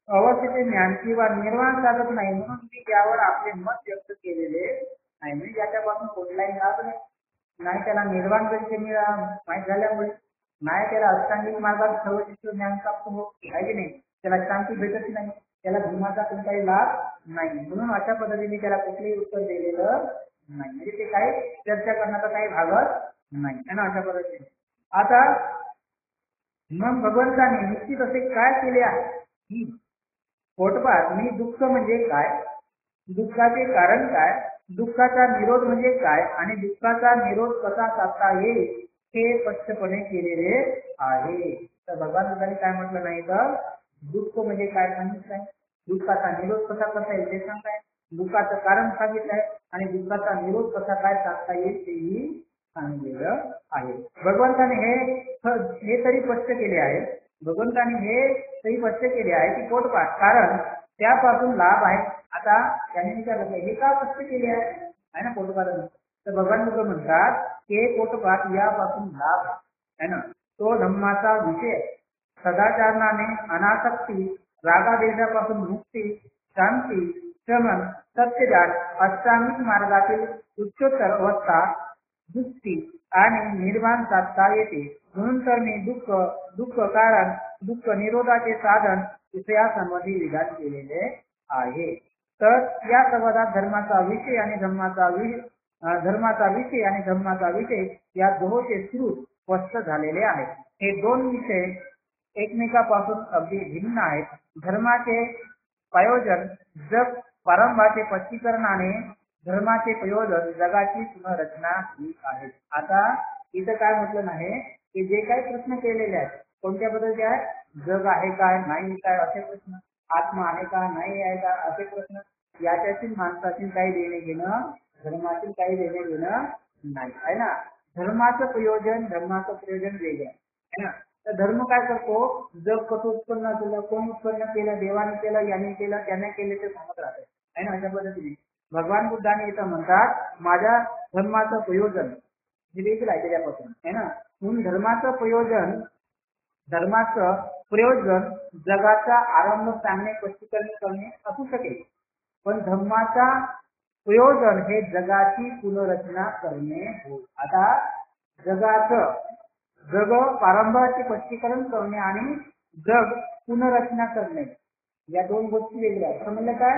अवस्थेचे ज्ञान किंवा निर्वाण साधत नाही. म्हणून मी यावर आपले मत व्यक्त केलेले नाही. म्हणजे याच्यापासून कुठलाही लाभ नाही, त्याला निर्वाण कसे माहीत झाल्यामुळे, नाही त्याला अष्टांगिक मार्गात सर्वशिष्ट ज्ञान प्राप्त होत आहे की नाही, त्याला शांती भेटत नाही, त्याला धर्माचा कोणताही लाभ नाही. म्हणून अशा पद्धतीने त्याला कुठलेही उत्तर दिलेलं नाही. म्हणजे ते काही चर्चा करण्याचा काही भागच नाही है ना, अशा पद्धतीने. आता मग भगवंताने निश्चित असे काय केले आहे की पोटपाठ मी दुःख म्हणजे काय, दुःखाचे कारण काय, दुःखाचा निरोध म्हणजे काय आणि दुःखाचा निरोध कसा साधता येईल हे स्पष्टपणे केलेले आहे. तर भगवान बुद्धांनी काय म्हटलं नाही, तर दुःख म्हणजे काय सांगितलंय, दुःखाचा निरोध कसा करता येईल ते सांगताय, दुःखाचं कारण सांगितलंय आणि दुःखाचा निरोध कसा काय साधता येईल तेही सांगितलेलं आहे. भगवंताने हे तरी स्पष्ट केले आहे, भगवंताने हे तरी स्पष्ट केले आहे की पोटपाठ कारण त्यापासून लाभ आहे. आता त्याने विचारलं हे का स्पष्ट केले आहे ना पोटपाठाने, तर भगवान बुद्ध म्हणतात की पोटपाठ यापासून लाभ आहे ना, तो धम्माचा विषय, सदाचारणाने अनासक्ती, रागादेशापासून मुक्ती, शांती, शमन, सत्यदान, अष्टांगिक मार्गातील उच्चतर अवस्था, मुक्ती आणि निर्वाण साधता येते. म्हणून तर मी दुःख कारण, दुःख निरोधाचे साधन विषयासंबंधी विधान केलेले आहे. तर या संवादात धर्माचा विषय आणि धम्माचा विषय या दोहोंचे स्वरूप स्पष्ट झालेले आहे. हे दोन विषय एकमेकापासून अगदी भिन्न आहेत. धर्माचे प्रयोजन जग प्रारंभाचे स्पष्टीकरणाने धर्माचे प्रयोजन जगाची पुनर्रचना ही आहे. आता इथं काय म्हटलं नाही की जे काही प्रश्न केलेले आहेत कोणत्या बद्दलचे आहेत, जग आहे काय, नाही काय असे प्रश्न, आत्मा आहे का, नाही आहे का असे प्रश्न, याच्यातील माणसातील काही देणे घेणं, धर्मातील काही देणे घेणं नाही आहे ना. धर्माचं प्रयोजन वेगळं आहे ना. तर धर्म काय करतो, जग कसं उत्पन्न केलं, कोण उत्पन्न केलं, देवाने केलं, याने केलं, त्याने केले ते सांगत राहते आहे ना. अशा पद्धतीने भगवान बुद्धाने इथं म्हणतात माझ्या धर्माचं प्रयोजन हे वेगळं आहे त्याच्यापासून आहे ना. म्हणून धर्माचं प्रयोजन जगाचा आरंभ सांगणे, स्पष्टीकरण करणे असू शकेल, पण धर्माचा प्रयोजन हे जगाची पुनर्रचना करणे हो. आता जग प्रारंभाचे स्पष्टीकरण करणे आणि जग पुनर्रचना करणे या दोन गोष्टी वेगळ्या आहेत. म्हणलं काय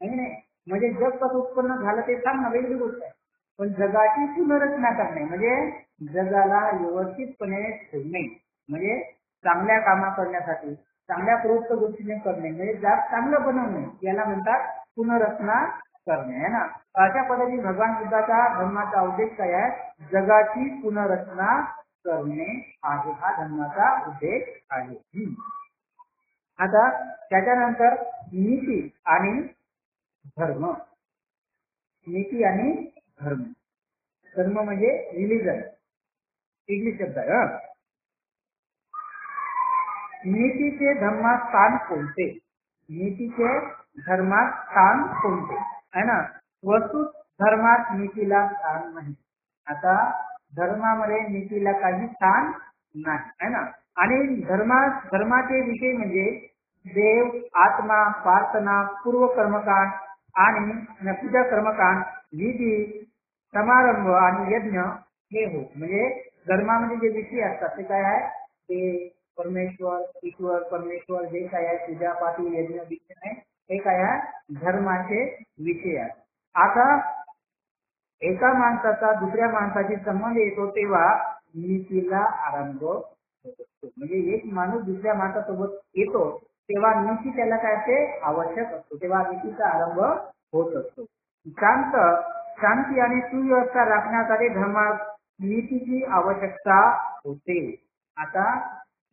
नाही, म्हणजे जग कसं उत्पन्न झालं ते सांगणं वेगळी गोष्ट आहे, पण जगाची पुनर्रचना करणे म्हणजे जगाला व्यवस्थितपणे ठेवणे, म्हणजे चांगल्या कामा करण्यासाठी चांगल्या प्रवृत्त गोष्टीने करणे, म्हणजे जग चांगलं बनवणे, याला म्हणतात पुनर्रचना करणे आहे ना. अशा पद्धतीने भगवान बुद्धाचा धर्माचा उद्देश काय आहे, जगाची पुनर्रचना करणे आहे, हा धर्माचा उद्देश आहे. आता त्याच्यानंतर नीती आणि धर्म. धर्म म्हणजे रिलिजन, इंग्लिश शब्द आहे. नीतीचे धर्मात स्थान कोणते, आहे ना. वस्तू धर्मात नीतीला स्थान नाही. आता धर्मामध्ये नीतीला काही स्थान नाही आहे ना. आणि धर्माचे विषय म्हणजे देव, आत्मा, प्रार्थना, पूर्व कर्मकांड आणि पूजा कर्मकांड, विधी, समारंभ आणि यज्ञ हे हो. म्हणजे धर्मामध्ये जे विषय असतात ते काय आहे, ते परमेश्वर जे काय आहे, पूजा पाठ, यज्ञ, विधी हे काय आहे, धर्माचे विषय आहे. आता एका माणसाचा दुसऱ्या माणसाशी संबंध येतो तेव्हा नीतीला आरंभ होतो. म्हणजे एक माणूस दुसऱ्या माणसासोबत येतो तेव्हा नीती त्याला काय असते आवश्यक असतो, तेव्हा नीतीचा आरंभ होत असतो. शांती आणि सुव्यवस्था राखण्यासाठी धर्मात नीतीची आवश्यकता होते. आता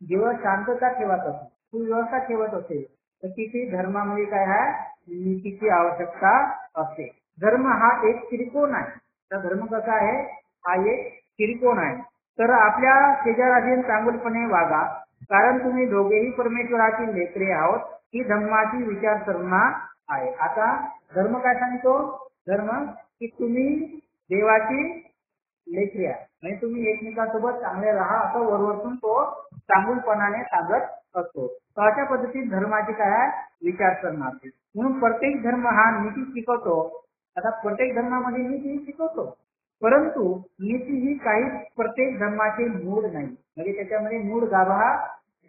जेव्हा शांतता ठेवत असतो, सुव्यवस्था ठेवत असेल तर तिथे धर्मामध्ये काय आहे नीतीची आवश्यकता असते. धर्म हा एक त्रिकोण आहे. तर धर्म कसा आहे, हा एक त्रिकोण आहे. तर आपल्या शेजारातील चांगुलपणे वागा, कारण तुम्ही दोघेही परमेश्वराची लेकरे आहोत, ही धर्माची विचारसरणा आहे. आता धर्म काय सांगतो, धर्म की तुम्ही देवाची लेकरे आहे, म्हणजे तुम्ही एकमेकांसोबत चांगले राहा असं वरवरतून तो चांगुलपणाने सांगत असतो. तर अशा पद्धतीत धर्माची काय आहे विचारसरणा असते. म्हणून प्रत्येक धर्म हा नीती शिकवतो. आता प्रत्येक धर्मामध्ये नीती शिकवतो, परंतु नीती ही काही प्रत्येक धर्माचे मूळ नाही, म्हणजे त्याच्यामध्ये मूळ गाभा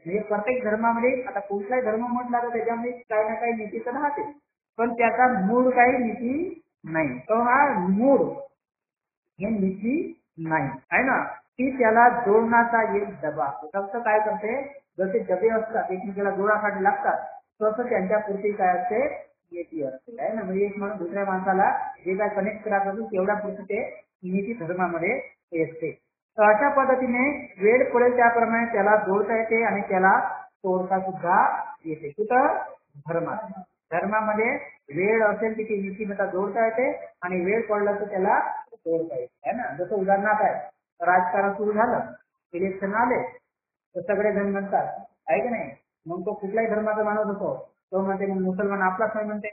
म्हणजे प्रत्येक धर्मामध्ये आता कुठलाही धर्म म्हटला तर त्याच्यामध्ये काही ना काही नीती तर राहते, पण त्याचा मूळ काही नीती नाही. तो हा मूळ हे नीती नाही आहे ना, ती त्याला जोडण्याचा एक डबा. फक्त काय करते, जसे डबे असतात एकमेकाला जोडासाठी लागतात, तसं त्यांच्या पुरती काय असते नीती असते आहे ना. म्हणजे एक माणूस दुसऱ्या माणसाला जे काय कनेक्ट करायचं असतो तेवढ्या पुरती ते नीती धर्मामध्ये असते. तर अशा पद्धतीने वेळ पडेल त्याप्रमाणे त्याला जोडता येते आणि त्याला तोडता सुद्धा येते. कुठं धर्मात, धर्मामध्ये वेळ असेल तिथे नीतिमत्ता जोडता येते आणि वेळ पडला तर त्याला तोडता येते आहे ना. जसं उदाहरणार्थ आहे, राजकारण सुरू झालं, इलेक्शन आले तर सगळे जण म्हणतात आहे की नाही, मग तो कुठल्याही धर्माचा माणूस असो तो म्हणते मग मुसलमान आपलाच नाही म्हणते,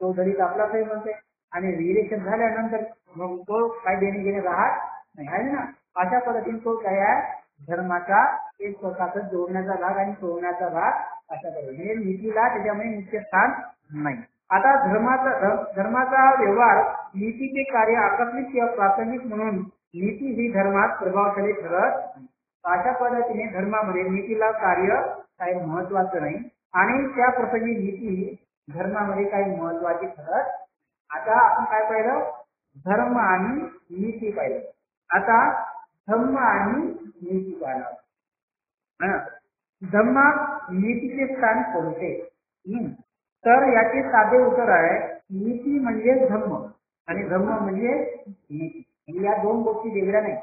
तो दलित आपलाच नाही म्हणते, आणि इलेक्शन झाल्यानंतर मग तो काही देणे घेणे राहत नाही आहे ना. अशा पद्धतीने तो काय आहे धर्माचा एक स्वतःचा जोडण्याचा भाग आणि सोडण्याचा भाग अशा पद्धतीने नीतीला त्याच्यामध्ये मुख्य स्थान नाही. आता धर्माचा व्यवहार नीतीचे कार्य आकस्मिक किंवा प्राथमिक म्हणून नीती ही धर्मात प्रभावशाली ठरत नाही. अशा पद्धतीने धर्मामध्ये नीतीला कार्य काही महत्वाचं नाही आणि त्या प्रसंगी नीती धर्मामध्ये काही महत्वाची ठरत. आता आपण काय पाहिलं, धर्म आणि नीती पाहिलं. आता धर्म आणि नीती पाहिलं. धर्मात नीतीचे स्थान कोणते, तर याचे साधे उत्तर आहे नीती म्हणजे धर्म आणि धर्म म्हणजे नीती. म्हणजे या दोन गोष्टी वेगळ्या नाही.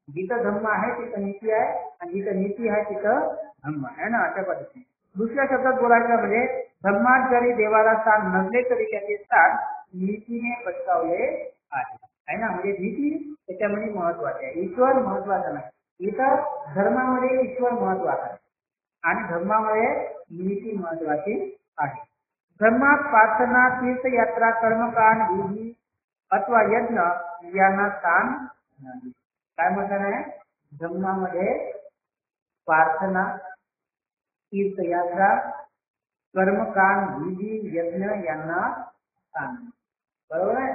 जिथं धर्म आहे तिथं नीती आहे आणि जिथं नीती आहे तिथं धर्म आहे ना. अशा पद्धतीने दुसऱ्या शब्दात बोलायचं म्हणजे धर्मात जरी देवाला स्थान नसले तरी त्याचे स्थान नीतीने बसवले आहे ना. म्हणजे नीती त्याच्यामध्ये महत्वाची आहे, ईश्वर महत्वाचा नाही. इथं धर्मामध्ये ईश्वर महत्वाचा आहे आणि धर्मामध्ये नीती महत्वाची आहे. धर्मात प्रार्थना, तीर्थयात्रा, कर्मकांड, विधी अथवा यज्ञ यांना स्थान नाही. काय म्हणतात आहे, धर्मामध्ये प्रार्थना, तीर्थयात्रा, कर्मकांड, विधी, यज्ञ यांना स्थान नाही. बरोबर आहे.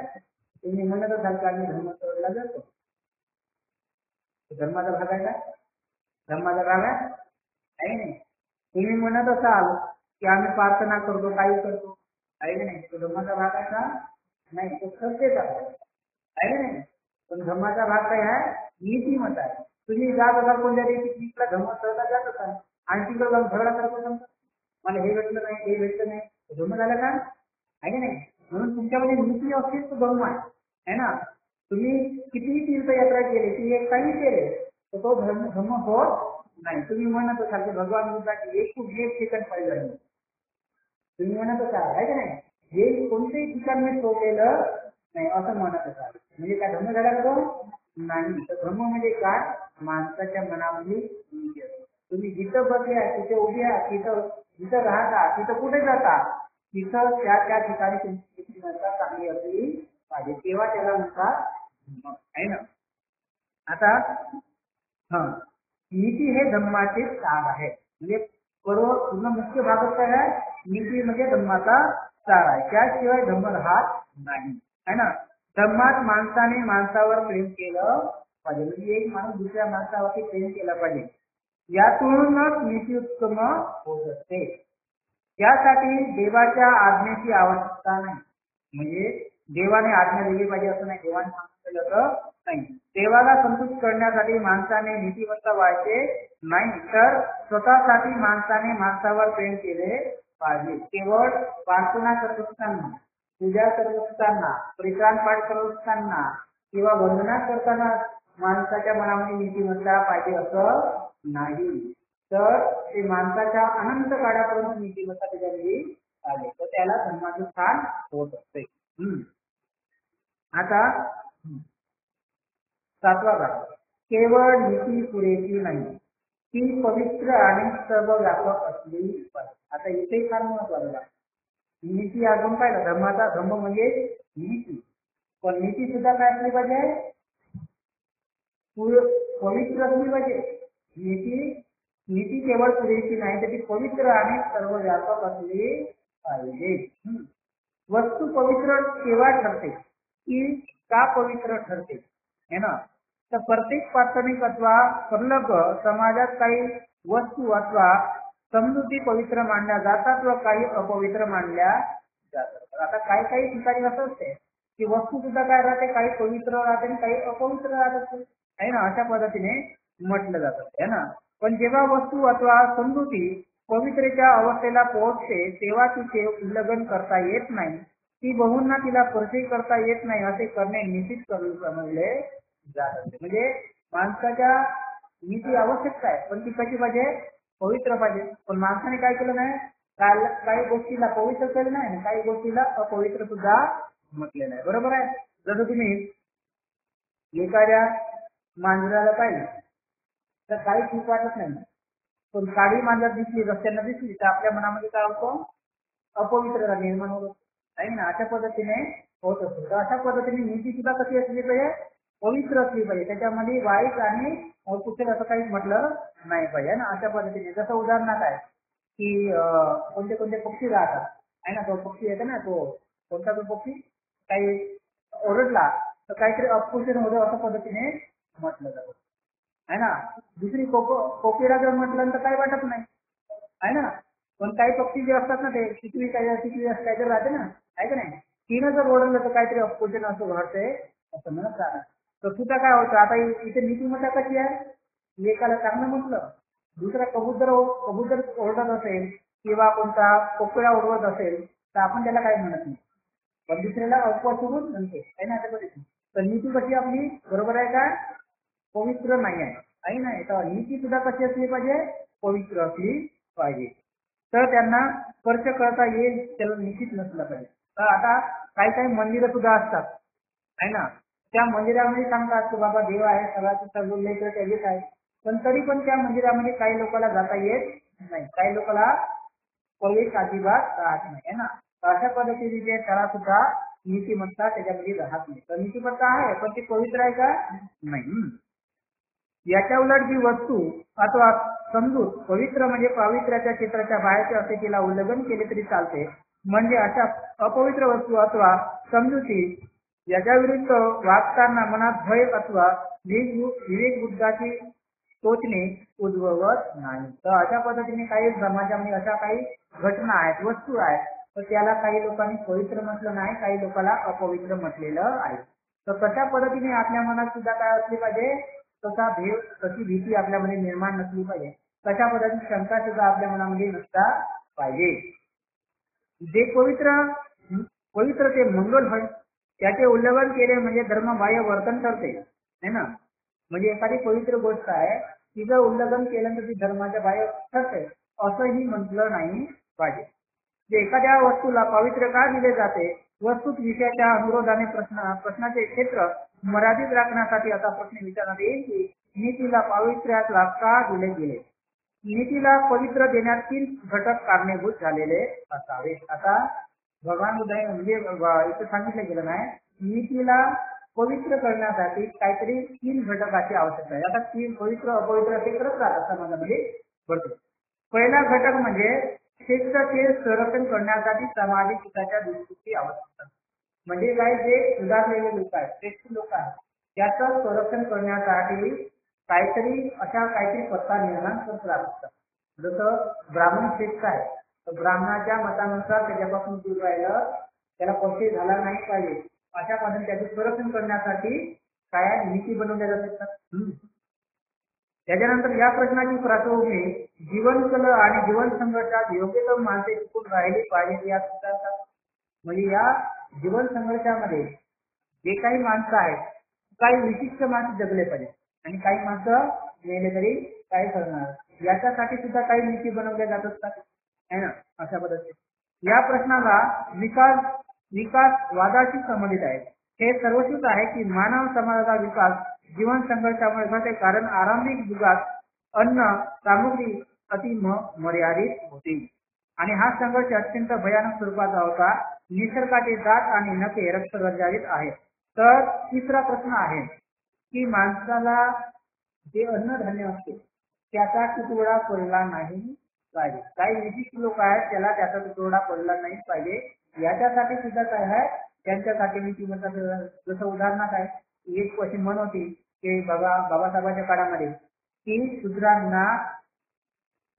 तुम्ही म्हणत असाल का मी धर्म सोडला जातो, धर्माचा भाग आहे का, धर्माचा भाग आहे नाही. तुम्ही म्हणत असाल की आम्ही प्रार्थना करतो, काही करतो आहे की नाही, तो धर्माचा भाग आहे का नाही, तो श्रद्धेचा भाग आहे की नाही. पण धर्माचा भाग काय आहे, नीतिमत्ता आहे. तुम्ही जात असाल कोणत्या पिकनिकला धर्म सहला जात असाल आणि तिकडे जाऊन झगडा करत असाल, मला हे भेटलं नाही हे भेटलं नाही, धर्म झालं का आहे की नाही. म्हणून तुमच्यामध्ये नीती असतेच तो धर्म आहे ना. तुम्ही कितीही तीर्थयात्रा केली, ती एक काही केले तर तो धर्म होत नाही. तुम्ही म्हणत असाल की भगवान बुद्धाची एक सेकंड पाहिजे, तुम्ही म्हणत असाल आहे की नाही, हे कोणतेही ठिकाण मी सोडलेलं नाही असं म्हणत असाल, म्हणजे काय धर्म झाला का नाही. तर धर्म म्हणजे काय, माणसाच्या मनामध्ये नीती असते. तुम्ही जिथं बसले आहे तिथे उभे आहात, जिथं राहता तिथं कुठे जाता, तिथं त्या ठिकाणी तुमची नीतिमत्ता चांगली असली पाहिजे, तेव्हा त्याला म्हणतात आहे ना. आता नीती हे धर्माचे सार आहे. म्हणजे पूर्ण मुख्य भाग काय आहे, नीती म्हणजे धर्माचा सार आहे. त्याशिवाय धर्म राहत नाही है ना. धर्मात माणसाने माणसावर प्रेम केलं पाहिजे, म्हणजे एक माणूस दुसऱ्या माणसावरती प्रेम केला पाहिजे. यातूनच नीती उत्तम होत असते. त्यासाठी देवाच्या आज्ञेची आवश्यकता नाही, म्हणजे देवाने आज्ञा दिली पाहिजे असं नाही, देवाने सांगितलं नाही. देवाला संतुष्ट करण्यासाठी माणसाने नीतिवंत व्हायचे नाही, तर स्वतःसाठी माणसाने माणसावर प्रेम केले पाहिजे. केवळ प्रार्थना करत असताना, पूजा करत असताना, परित्राण पाठ करत असताना किंवा वंदना करताना माणसाच्या मनामध्ये नीतिमत्ता पाहिजे असं नाही. तर ते माणसाच्या अनंत काळापर्यंत नीतिमत्ता त्याच्यामध्ये आले तर त्याला धर्माचं स्थान होत असते. आता 7वा भाग, केवळ नीती पुरेशी नाही, ती पवित्र आणि सर्व व्यापक असली पाहिजे. आता इथे फार महत्वाचं आहे. नीती अजून पाहिलं, धर्माचा धर्म म्हणजे नीती, पण नीती सुद्धा काय असली पाहिजे, पवित्र असली पाहिजे. नीती केवळ पुरेशी नाही, तर ती पवित्र आणि सर्व व्यापक असली पाहिजे. वस्तू पवित्र केव्हा ठरते, की का पवित्र ठरते है ना. तर प्रत्येक प्राथमिक अथवा संलग्न समाजात काही वस्तू अथवा समजुती पवित्र मानल्या जातात व काही अपवित्र मानल्या जातात. आता काही काही ठिकाणी असं असते की वस्तू सुद्धा काय राहते, काही पवित्र राहते आणि काही अपवित्र राहत आहे ना. अशा पद्धतीने म्हटलं जातं है ना. पण जेव्हा वस्तू अथवा समजुती पवित्रेच्या अवस्थेला पोहोचते तेव्हा तिचे उल्लंघन करता येत नाही, ती बहुंना तिला स्पर्शही करता येत नाही असे करणे निश्चित करून समजले जात असते. म्हणजे माणसाच्या नीती आवश्यक आहे, पण ती कशी पाहिजे, पवित्र पाहिजे. पण माणसाने काय केलं नाही, काही गोष्टीला पवित्र केलं नाही, काही गोष्टीला अपवित्र सुद्धा म्हटले नाही. बरोबर आहे. जसं तुम्ही एखाद्या मांजराला पाहिजे तर काही ठीक वाटत नाही, पण काळी मांजर दिसली, रस्त्याला दिसली तर आपल्या मनामध्ये काय होतं, अपवित्रता निर्माण होत आहे ना. अशा पद्धतीने होत असतो. तर अशा पद्धतीने नीती सुद्धा कशी असली पाहिजे, पवित्र असली पाहिजे. त्याच्यामध्ये वाईट आणि कुठे असं काही म्हटलं नाही पाहिजे ना. अशा पद्धतीने जसं उदाहरणार्थ आहे की कोणते कोणते पक्षी राहतात आहे ना. तो पक्षी येतो ना, तो कोणता तो पक्षी काही ओरडला तर काहीतरी अपकुशन होतं असं पद्धतीने म्हटलं जातं आहे ना. दुसरी कोकिळा जर म्हटलं तर काही वाटत नाही आहे ना. पण काही पक्षी जे असतात ना, ते टिकवी काहीतरी राहते ना, आहे का नाही. तिनं जर ओढवलं तर काहीतरी अपकुशन असं घडते असं म्हणत राहणार. तर सुद्धा काय होतं, आता इथे नीतिमत्ता कशी आहे, एकाला चांगलं म्हटलं, दुसरा कबूतर ओरडत असेल किंवा कोणता कोकिळा ओढवत असेल तर आपण त्याला काही म्हणत नाही, पण दुसऱ्याला अपवाद म्हणते आहे ना. अशा पद्धतीने तर नीती कशी आपली बरोबर आहे का, पवित्र नाही आहे नाही. तर नीती सुद्धा कशी असली पाहिजे, पवित्र असली पाहिजे. तर त्यांना स्पर्श करता येईल त्याला निश्चित नसलं पाहिजे. तर आता काही काही मंदिरं सुद्धा असतात आहे ना. त्या मंदिरामध्ये सांगतात की बाबा देव आहे, सगळ्याचे सजवले तर त्याचेच आहे, पण तरी पण त्या मंदिरामध्ये काही लोकांना जाता येत नाही, काही लोकांना प्रवेश अजिबात राहत नाही आहे ना. अशा पद्धतीने त्याला सुद्धा नीतिमत्ता त्याच्यामध्ये राहत नाही. तर नीतिमत्ता आहे पण ती पवित्र आहे का नाही. याच्या उलट जी वस्तू अथवा समजूत पवित्र म्हणजे पवित्राच्या क्षेत्राच्या बाहेरचे असे तिला उल्लंघन केले तरी चालते. म्हणजे अशा अपवित्र वस्तू अथवा समजुती याच्या विरुद्ध वागताना मनात भय अथवा विवेक बुद्धाची टोचणे उद्भवत नाही. तर अशा पद्धतीने काही समाजामध्ये अशा काही घटना आहेत, वस्तू आहेत, तर त्याला काही लोकांनी पवित्र म्हटलं नाही, काही लोकांना अपवित्र म्हटलेलं आहे. तर तशा पद्धतीने आपल्या मनात सुद्धा काय असली पाहिजे, तशी भीती आपल्यामध्ये निर्माण नसली पाहिजे. तशा पद्धतीने शंका सुद्धा आपल्या मनामध्ये नसता पाहिजे. जे पवित्र ते मंगल होय, त्याचे उल्लंघन केले म्हणजे धर्मबाह्य वर्तन ठरते है ना. म्हणजे एखादी पवित्र गोष्ट आहे तिचं उल्लंघन केलं तर ती धर्माच्या बाह्य ठरते असंही म्हटलं नाही पाहिजे. जे एखाद्या वस्तूला पवित्र का दिले जाते, वस्तूत विषयाच्या अनुरोधाने प्रश्नाचे क्षेत्र मर्यादित राखण्यासाठी असा प्रश्न विचारण्यात येईल की नीतीला पावित्र्याला का दिले गेले. नीतीला पवित्र देण्यात 3 घटक कारणीभूत झालेले असावे. आता भगवान बुद्धाने म्हणजे इथे सांगितलं गेलं नाही, नीतीला पवित्र करण्यासाठी काहीतरी 3 घटकाची आवश्यकता आहे. आता 3 पवित्र अपवित्र ते करत राहतात समाजामध्ये पडतो. पहिला घटक म्हणजे शिस्तीचे संरक्षण करण्यासाठी सामाजिक हिताच्या दृष्टीची आवश्यकता. म्हणजे काय, जे सुधारलेले लोक आहेत, श्रेष्ठ लोक आहेत, त्याचं संरक्षण करण्यासाठी काहीतरी अशा काहीतरी पत्ता निर्माण करत राहतात. जसं ब्राह्मण श्रेष्ठ आहे तर ब्राह्मणाच्या मतानुसार त्याच्यापासून दूर राहिलं, त्याला पैसे झाला नाही पाहिजे, अशा पद्धतीने त्याचे संरक्षण करण्यासाठी काय नीती बनवल्या जातात. त्याच्यानंतर या प्रश्नाची प्रासंगिक जीवनकल आणि जीवन संघर्षात योग्यतम माणसे टिकून राहिली पाहिजे या सिद्धांतात. म्हणजे या जीवन संघर्षामध्ये जे काही माणसं आहेत काही विशिष्ट माणसं जगले पाहिजे आणि काही माणसं मेले तरी काय करणार याच्यासाठी सुद्धा काही नीती बनवल्या जात असतात है ना. अशा पद्धतीने या प्रश्नाला विकास वादाशी संबंधित आहे. हे सर्वश्रुत आहे की मानव समाजाचा विकास जीवन संघर्षामुळे घडते कारण आरंभिक युगात अन्न सामग्री मर्यादित होती आणि हा संघर्ष अत्यंत भयानक स्वरूपाचा होता. निसर्गाचे दात आणि नखे रक्तगंजाळीत आहेत. तर तिसरा प्रश्न आहे की माणसाला जे अन्नधान्य असते त्याचा तुटवडा पडला नाही पाहिजे. काही विशिष्ट लोक आहेत त्याला त्याचा तुटवडा पडला नाही पाहिजे याच्यासाठी सुद्धा काय आहे त्यांच्यासाठी नीती म्हणतात. जसं उदाहरणार्थ आहे एक अशी म्हण होती की बाबासाहेबांच्या काळामध्ये की शूद्रांना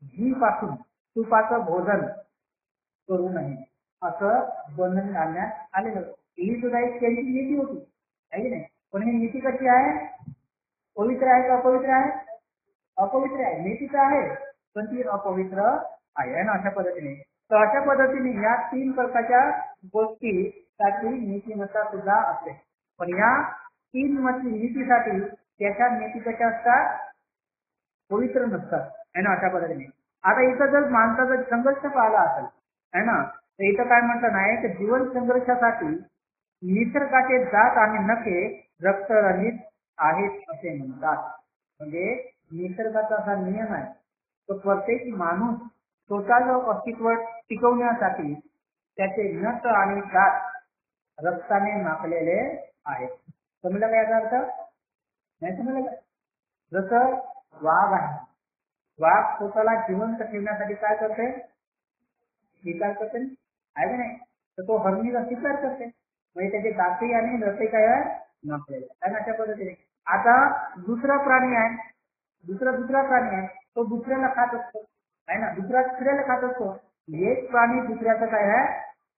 घी पासून तुपाचं भोजन करू नये असं बंधन घालण्यात आलेलं होतं. ही सुद्धा एक त्यांची नीती होती आहे की नाही. पण ही नीती कशी आहे पवित्र आहे का अपवित्र आहे. अपवित्र आहे. नीतीच आहे पण ती अपवित्र आहे ना. अशा पद्धतीने तर अशा पद्धतीने या तीन प्रकारच्या गोष्टीसाठी नीतिमत्ता सुद्धा असते. पण या तीन नीतीसाठी त्याच्या नीती कशा असतात पवित्र नसतात है ना. अशा पद्धतीने आता इथं जर माणसाचा संघर्ष पाहिला असेल है ना तर इथं काय म्हटलं नाही तर जीवन संघर्षासाठी निसर्गाचे दात आणि नखे रक्तरंजित आहेत असे म्हणतात. म्हणजे निसर्गाचा असा नियम आहे तो प्रत्येक माणूस स्वतःचं अस्तित्व टिकवण्यासाठी त्याचे नख आणि दात रक्ताने माखलेले आहेत. समजलं का याचा अर्थ नाही समजलं का. जसं वाघ आहे वाघ स्वतःला जिवंत ठेवण्यासाठी काय करते शिकार करते आहे की नाही. तर तो हरणीचा शिकार करते म्हणजे त्याचे दाते आणि रस्ते काय नसलेले आहे अशा पद्धतीने. आता दुसरा प्राणी आहे दुसरा प्राणी आहे तो दुसऱ्याला खात असतो आहे ना. दुसऱ्याला खात असतो. एक प्राणी दुसऱ्याचा काय आहे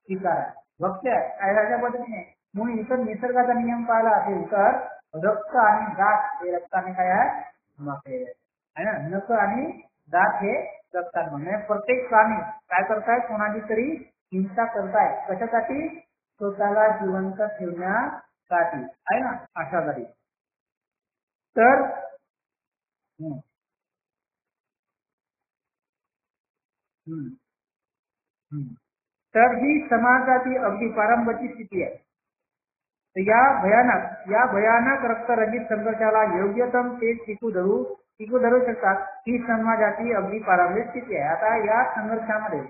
शिकार आहे भक्ष्य आहे अशा पद्धतीने. म्हणून इतर निसर्गाचा नियम पाहिला असेल तर रक्त आणि दात हे रक्ताने काय आहे माखलेले आहे ना. नख आणि दात हे रक्ताने म्हणजे प्रत्येक प्राणी काय करताय कोणाची तरी हिंसा करताय कशासाठी स्वतःला जिवंत ठेवण्यासाठी आहे ना. अशा तरी तर तर ही समाजाची अगदी पारंपरिक स्थिती आहे. तर या भयानक रक्तरंजित संघर्षाला योग्यतम ते टिकू धरू शकतात ही समाजाची अगदी पारंपरिक स्थिती आहे. आता या संघर्षामध्ये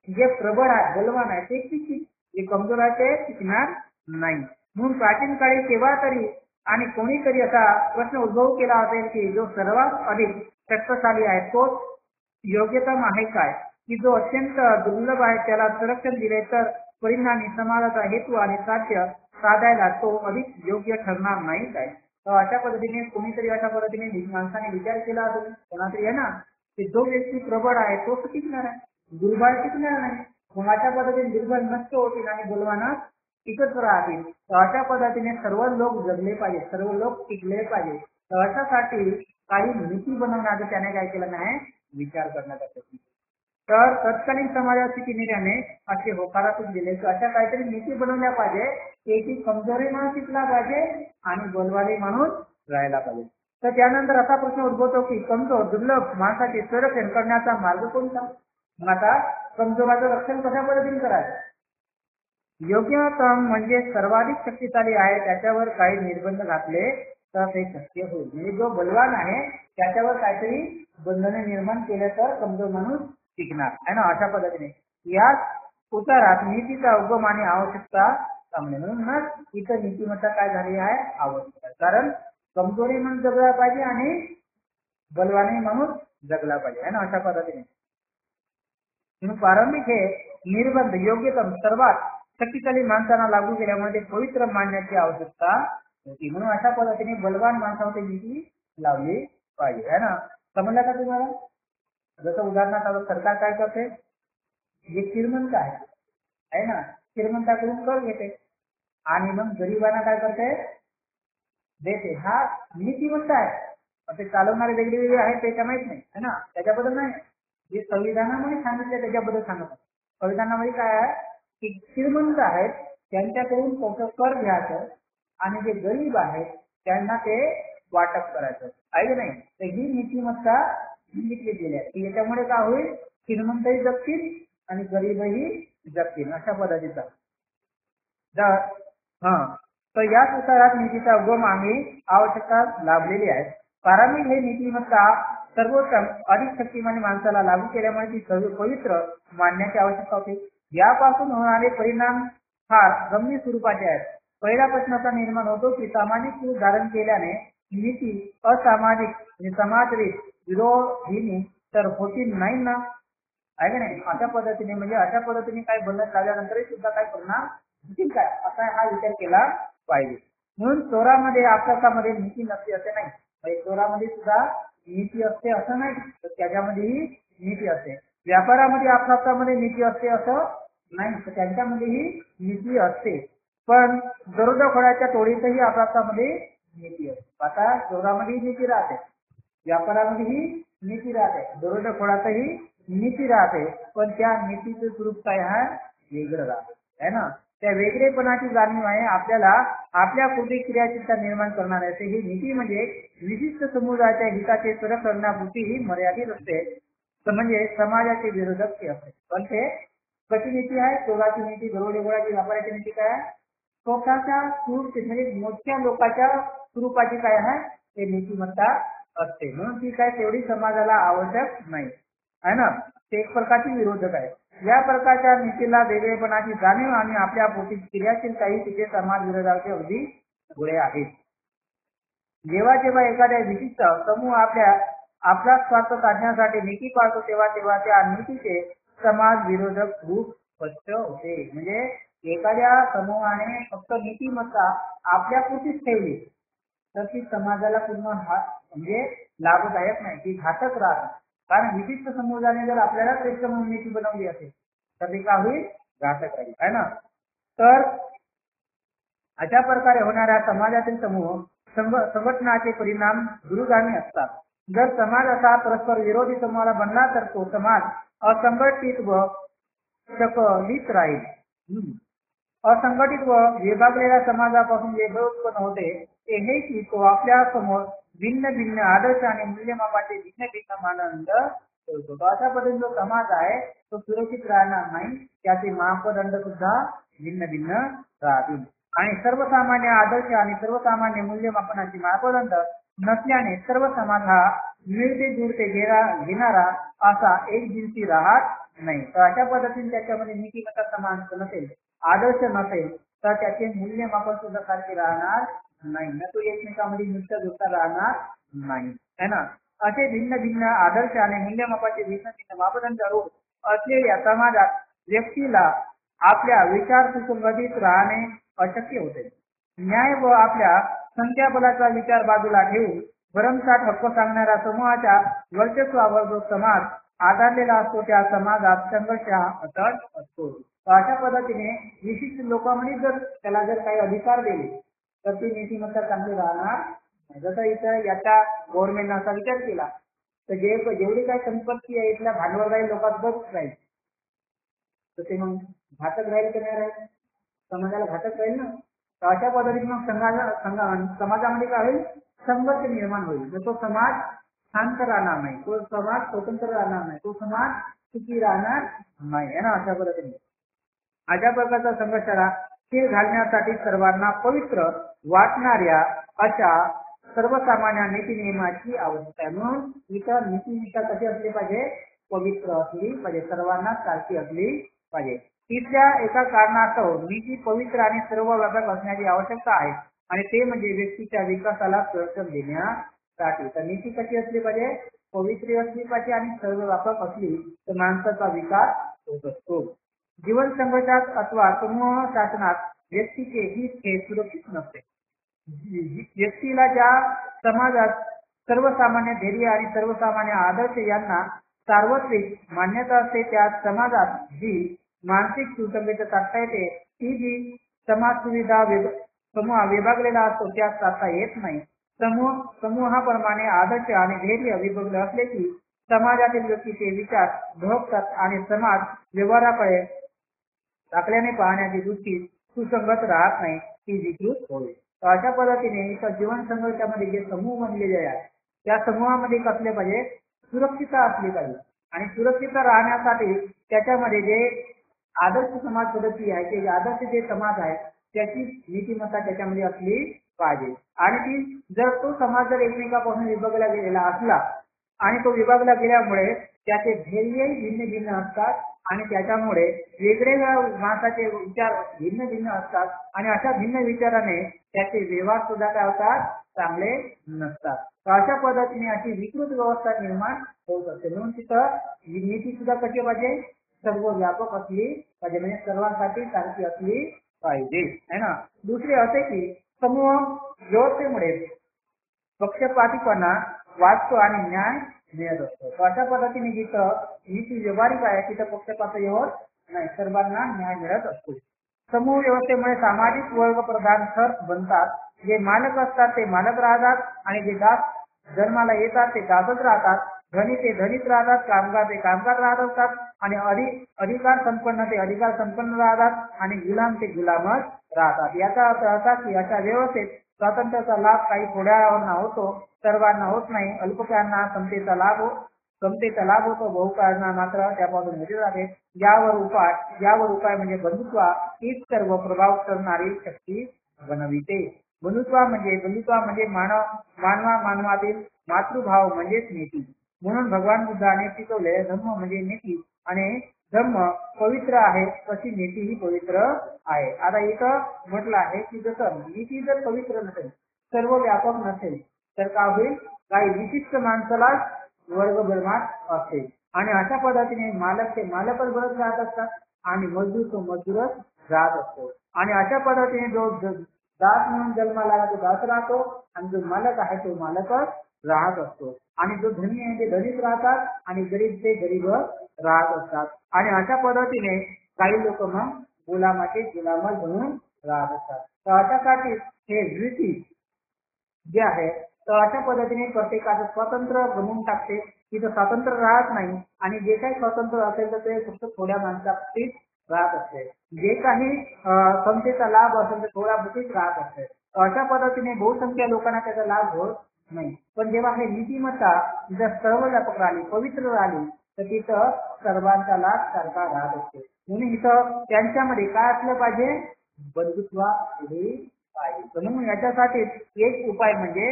जे प्रबळ आहे बलवान आहे ते टिकतील जे कमजोर आहे ते टिकणार नाही. म्हणून प्राचीन काळी केव्हा तरी आणि कोणीतरी असा प्रश्न उद्भव केला असेल की जो सर्वात अधिक शक्तिशाली आहे तो योग्यतम आहे काय की जो अत्यंत दुर्लभ आहे त्याला संरक्षण दिले तर परिणामी समाजाचा हेतू आणि साध्य साधायला तो अधिक योग्य ठरणार नाही काय. तर अशा पद्धतीने कोणीतरी अशा पद्धतीने माणसाने विचार केला असेल कोणातरी आहे ना की जो व्यक्ती प्रबळ आहे तो टिकणार आहे दुर्बळ टिकणार नाही. मग अशा पद्धतीने दुर्बळ नष्ट होतील आणि बलवान टिकत राहतील. तर अशा पद्धतीने सर्व लोक जगले पाहिजे सर्व लोक टिकले पाहिजे. तर अशासाठी काही नीती बनवण्याचं त्याने काय केलं नाही विचार करण्यात आला. तर तत्कालीन समाजाच्या स्थितीने असे होकारातून दिले की अशा काहीतरी नीती बनवल्या पाहिजे की कमजोरी माणूस टिकला पाहिजे आणि बलवानी माणूस राहायला पाहिजे. तर त्यानंतर असा प्रश्न उद्भवतो की कमजोर दुर्लभ माणसाचे संरक्षण करण्याचा मार्ग कोणता. मग आता कमजोराचं रक्षण कशा पद्धतीने करायचं. योग्यतम म्हणजे सर्वाधिक शक्तिशाली आहे त्याच्यावर काही निर्बंध घातले तर ते शक्य होईल. म्हणजे जो बलवान आहे त्याच्यावर काहीतरी बंधने निर्माण केले तर कमजोर माणूस टिकणार आहे ना. अशा पद्धतीने याच उतारात नीतीचा उगम आणि आवश्यकता सामने म्हणूनच इथं नीतिमत्ता काय झाली आहे आवश्यक आहे. कारण कमजोरी म्हणून जगला पाहिजे आणि बलवानी माणूस जगला पाहिजे आहे ना. अशा पद्धतीने म्हणून प्रारंभिक हे निर्बंध योग्यतम सर्वात शक्तिशाली माणसांना लागू केल्यामुळे ते पवित्र मानण्याची आवश्यकता होती. म्हणून अशा पद्धतीने बलवान माणसावर नीती लावली पाहिजे आहे ना. समजलं का तुम्हाला. जसं उदाहरणार्थ सरकार काय करते जे श्रीमंत आहे ना श्रीमंताकडून कर घेते आणि मग गरिबांना काय करते देते. हा नीतिमत्ता आहे ते चालवणारे वेगळे वेगळे आहेत ते का माहित नाही है ना, त्याच्याबद्दल नाही. जे संविधानामध्ये सांगितलं त्याच्याबद्दल सांगत आहे. संविधानामध्ये काय आहे की श्रीमंत आहेत त्यांच्याकडून त्याचं कर घ्यायचं आणि जे गरीब आहेत त्यांना ते वाटप करायचं आहे की नाही. तर ही नीतिमत्ता सांगितली गेली आहे की याच्यामुळे काय होईल, श्रीमंतही जगतील आणि गरीबही जगतील अशा पद्धतीचा. तर हा तर याच उतारात नीतीचा उगम आणि आवश्यकता लाभलेली आहे. पारंपरिक हे नीतिमत्ता सर्वोत्तम अधिक शक्तिमान माणसाला लागू केल्यामुळे ती सर्व पवित्र मानण्याची आवश्यकता होती. यापासून होणारे परिणाम फार गंभीर स्वरूपाचे आहेत. पहिला प्रश्न असा निर्माण होतो की सामाजिक स्वरूप धारण केल्याने नीती असामाजिक आणि समाजरीत विरोधिनी तर होतील नाही ना, आहे का नाही. अशा पद्धतीने म्हणजे अशा पद्धतीने काही बंधन लावल्यानंतरही सुद्धा काही परिणाम होतील काय, असा हा विचार केला पाहिजे. म्हणून चोरामध्ये अपराधामध्ये नीती नसते असे नाही. म्हणजे चोरामध्ये सुद्धा नीती असते असं नाही, तर त्याच्यामध्येही नीती असते. व्यापारामध्ये अपराधामध्ये नीती असते असं नाही, तर त्यांच्यामध्येही नीती असते. पण दरोडेखोराच्या टोळीतही अपराधामध्ये नीती असते. आता चोरामध्येही नीती राहते, व्यापारामध्येही नीती राहते, दरोडेखोरातही नीती राहते, पण त्या नीतीचं स्वरूप काय आहे, वेगळं राहते है ना. त्या वेगळेपणाची जाणीव आहे आपल्याला आपल्या कृती क्रियाचित्ता निर्माण करणार असे. ही नीती म्हणजे विशिष्ट समुदायाच्या हिताचे सरळ करण्यापुरती ही मर्यादित असते, तर म्हणजे समाजाचे विरोधक ते असते. पण ते कशी नीती आहे, चोराची नीती, दरोडेखोराची, व्यापाराची नीती काय आहे, स्वतःच्या स्वरूप म्हणजे मोठ्या लोकांच्या स्वरूपाची काय आहे ते नीतिमत्ता असते. म्हणून ती काय तेवढी समाजाला आवश्यक नाही आहे ना, ते एक प्रकारची विरोधक आहे. या प्रकारच्या नीतीला वेगळेपणाची जाणीव आणि आपल्या पोटी क्रियाशील काही तिथे समाज विरोधाचे अगदी गुळे आहेत. जेव्हा जेव्हा एखाद्या विशिष्ट समूह आपला स्वार्थ साधण्यासाठी नीती पाळतो तेव्हा तेव्हा त्या नीतीचे समाज विरोधक रूप स्पष्ट होते. म्हणजे एखाद्या समूहाने फक्त नीतिमत्ता आपल्या पुरतीच ठेवली तर ती समाजाला पूर्ण म्हणजे लाभदायक नाही, ती घातक राहते. कारण विशिष्ट समुदायाने जर आपल्याला श्रेष्ठ म्हणून नीती बनवली असेल तर ती का होईल, घातक राहील है ना. तर अशा प्रकारे होणाऱ्या समाजातील समूह संघटनाचे परिणाम दूरगामी असतात. जर समाज असा परस्पर विरोधी समूहाला बनला तर तो समाज असंघटित व शकलित राहील. असंघटित व विभागलेल्या समाजापासून वेगळे उत्पन्न होते ते हे की तो आपल्या समोर भिन्न भिन्न आदर्श आणि मूल्यमापाचे भिन्न भिन्न मानदंड ठेवतो. तो अशा पद्धतीने जो समाज आहे तो सुरक्षित राहणार नाही, त्याचे मापदंड सुद्धा भिन्न भिन्न राहतील. आणि सर्वसामान्य आदर्श आणि सर्वसामान्य मूल्यमापनाची मापदंड नसल्याने सर्व समाज हा मिळते जुळते घेणारा असा एक जिन्सी राहत नाही. तर अशा पद्धतीने त्याच्यामध्ये नीतिमत्ता समानता नसेल, आदर्श नसेल तर त्याचे मूल्यमापन सुद्धा सारखे राहणार नाही ना, तो एकमेकांमध्ये मिळता जुळता राहणार नाही है ना. असे भिन्न भिन्न आदर्श आणि मूल्यमापाचे भिन्न भिन्न मापदंड असलेल्या समाजात व्यक्तीला आपल्या विचार सुसंगतीत राहणे अशक्य होते. न्याय व आपल्या संख्याबलाचा विचार बाजूला ठेवून भरमसाठ हक्क सांगणाऱ्या समूहाच्या वर्चस्वावर जो समाज आधारलेला असतो त्या समाजात संघर्ष अटळ असतो. अशा पद्धतीने विशिष्ट लोकांमध्ये जर त्याला जर काही अधिकार दिले तर ती नीतिमत्ता चांगली राहणार. जसं इथं याच्या गव्हर्नमेंटने असा विचार केला तर जेवढी काही संपत्ती आहे इथल्या भांडवलदारी लोकांत बस राहील तर ते मग घातक राहील की नाही राहील, समाजाला घातक राहील ना. तर अशा पद्धतीने मग समाजामध्ये काय होईल, संघर्ष निर्माण होईल. तर तो समाज शांत राहणार नाही, तो समाज स्वतंत्र राहणार नाही, तो समाज सुखी राहणार नाही है ना. अशा पद्धतीने अशा प्रकारचा संघर्षाला शिर घालण्यासाठी सर्वांना पवित्र वाटणाऱ्या अशा सर्वसामान्य नीती नियमाची आवश्यकता आहे. म्हणून इतर नीतिनिष्ठा कशी असली पाहिजे, पवित्र असली पाहिजे, सर्वांना सारखी असली पाहिजे. तिथल्या एका कारणास्तव नीती पवित्र आणि सर्व व्यापक असण्याची आवश्यकता आहे आणि ते म्हणजे व्यक्तीच्या विकासाला प्रोत्साहन देण्यासाठी. तर नीती कशी असली पाहिजे, पवित्र असली पाहिजे आणि सर्व व्यापक असली तर माणसाचा विकास होत असतो. जीवन संघर्षात अथवा समूह शासनात व्यक्तीचे हित हे सुरक्षित नसते. व्यक्तीला ज्या समाजात सर्वसामान्य धैर्य आणि सर्वसामान्य आदर्श यांना सार्वत्रिक मान्यता असते त्या समाजात जी मानसिक सुसंगती साधता येते ती जी समाज सुविधा समूह विभागलेला असतो त्या साधता येत नाही. समूहाप्रमाणे आदर्श आणि धैर्य विभक्त असले की समाजातील व्यक्तीचे विचार भोगतात आणि समाज व्यवहाराकडे टाकल्याने पाहण्याची दृष्टी सुसंगत राहत नाही, ती विकृत होईल. तर अशा पद्धतीने इथं जीवन संघर्षामध्ये जे समूह बनलेले आहेत त्या समूहामध्ये कसले पाहिजे, सुरक्षितता असली पाहिजे. आणि सुरक्षितता राहण्यासाठी त्याच्यामध्ये जे आदर्श समाज पद्धती आहे, ते आदर्श जे समाज आहे त्याची नीतिमत्ता त्याच्यामध्ये असली पाहिजे. आणि ती जर तो समाज जर एकमेकापासून विभागला गेलेला असला आणि तो विभागला गेल्यामुळे त्याचे ध्येयही भिन्न भिन्न असतात आणि त्याच्यामुळे वेगवेगळ्या माणसाचे विचार भिन्न भिन्न असतात आणि अशा भिन्न विचाराने त्याचे व्यवहार सुद्धा काय होतात, चांगले नसतात. तर अशा पद्धतीने अशी विकृत व्यवस्था निर्माण होत असते. म्हणून तिथं नीती सुद्धा कशी पाहिजे, सर्व व्यापक असली पाहिजे, म्हणजे सर्वांसाठी सारखी असली पाहिजे, है ना. दुसरे असे की समूह व्यवस्थेमुळे पक्षपातीपणा वाचतो आणि न्याय मिळत असतो. तर अशा पद्धतीने जिथं नीती व्यवहारिक आहे तिथं पक्षपात होत नाही, सर्वांना न्याय मिळत असतो. समूह व्यवस्थेमुळे सामाजिक वर्ग प्रधान थर बनतात. जे मालक असतात ते मालक राहतात आणि जे दास जन्माला येतात ते दासच राहतात. धनी ते धनीच राहतात, कामगार ते कामगार राहत असतात आणि अधिकार संपन्न ते अधिकार संपन्न राहतात आणि गुलाम ते गुलामच राहतात. याचा अर्थ असा की अशा व्यवस्थेत स्वातंत्र्याचा लाभ काही थोड्याना होतो, सर्वांना होत नाही. अल्पकांना समतेचा लाभ होतो, बहुकांना मात्र त्यापासून मुक्त जाते. यावर उपाय म्हणजे बंधुत्वा हीच सर्व प्रभाव करणारी शक्ती बनविते. बंधुत्वा म्हणजे मानवातील मातृभाव म्हणजेच नीती. म्हणून भगवान बुद्धाने शिकवले धम्म म्हणजे नीती आणि धम्म पवित्र आहे तशी नीती ही पवित्र आहे. आता इथं म्हटलं आहे की जसं नीती जर पवित्र नसेल, सर्व व्यापक नसेल तर काय होईल, काही विशिष्ट माणसाला वर्ग बलमात असेल आणि अशा पद्धतीने मालक ते मालकच बनत राहत असतात आणि मजदूर तो मजदूरच राहत असतो. आणि अशा पद्धतीने जो दास म्हणून जन्माला आला तो दास राहतो आणि जो मालक आहे तो मालकच राहत असतो. आणि जो धनी आहे ते धनीच राहतात आणि गरीब ते गरीबच राहत असतात. आणि अशा पद्धतीने काही लोक मग गुलामाचे गुलामच बनून राहत असतात. तर अशासाठी हे वृत्ती जे आहे तर अशा पद्धतीने प्रत्येकाचं स्वातंत्र्य बनवून टाकते. तिथं स्वातंत्र्य राहत नाही आणि जे काही स्वातंत्र्य असेल तर ते फक्त थोड्या माणसांसाठी राहत असते. जे काही समतेचा लाभ असेल तर थोड्या बुटीच राहत असते. अशा पद्धतीने बहुसंख्य लोकांना त्याचा लाभ होत नाही. पण जेव्हा हे नीतिमत्ता जर सर्व व्यापक राहिली, पवित्र राहिली तर तिथं सर्वांचा लाभ सारखा राहत असतो. म्हणून इथं त्यांच्यामध्ये काय असलं पाहिजे, बंधुत्व पाहिजे. म्हणून याच्यासाठी एक उपाय म्हणजे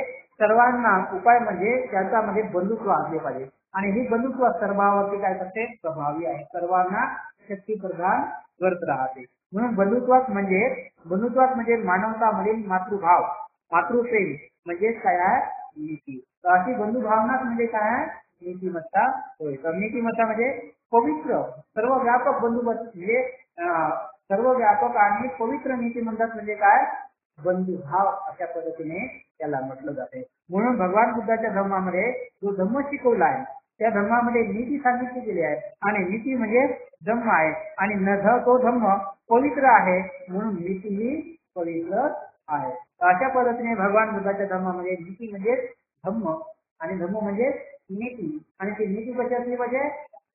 त्यांच्यामध्ये बंधुत्व असले पाहिजे. आणि ही बंधुत्व सर्वांवरती काय करते, प्रभावी आहे, सर्वांना शक्ती प्रदान करत राहते. म्हणून बंधुत्वात म्हणजे मानवतामधील मातृभाव, मातृप्रेम म्हणजे काय आहे, नीती. तर अशी बंधुभावनाच म्हणजे काय आहे, नीतिमत्ता होय. तर नीतिमत्ता म्हणजे पवित्र सर्व व्यापक म्हणजे सर्व व्यापक आणि पवित्र नीती म्हणतात म्हणजे काय, बंधुभाव. अशा पद्धतीने त्याला म्हटलं जाते. म्हणून भगवान बुद्धाच्या धर्मामध्ये जो धम्म शिकवला आहे त्या धर्मामध्ये नीती सांगितली गेली आहे आणि नीती म्हणजे धम्म आहे आणि तो धम्म पवित्र आहे म्हणून नीती ही पवित्र आहे. अशा पद्धतीने भगवान बुद्धाच्या धर्मामध्ये नीती म्हणजे धम्म आणि धम्म म्हणजे नीती. आणि ती नीती कशी असली पाहिजे,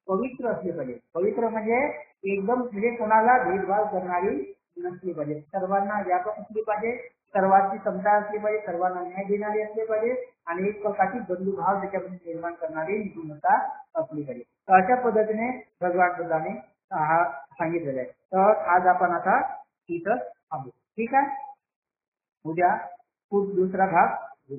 पवित्र असली पाहिजे. पवित्र म्हणजे एकदम म्हणजे कोणाला भेदभाव करणारी नसली पाहिजे, सर्वांना व्यापक असली पाहिजे, सर्वांची समता असली पाहिजे, सर्वांना न्याय देणारी असली पाहिजे आणि एक प्रकारची बंधुभाव त्याच्यामध्ये निर्माण करणारी नीतिमत्ता असली पाहिजे. तर अशा पद्धतीने भगवान बुद्धाने हा सांगितलेला आहे. तर आज आपण आता इथं थांबू. ठीक आहे, उद्या खूप दुसरा भाग घेऊ.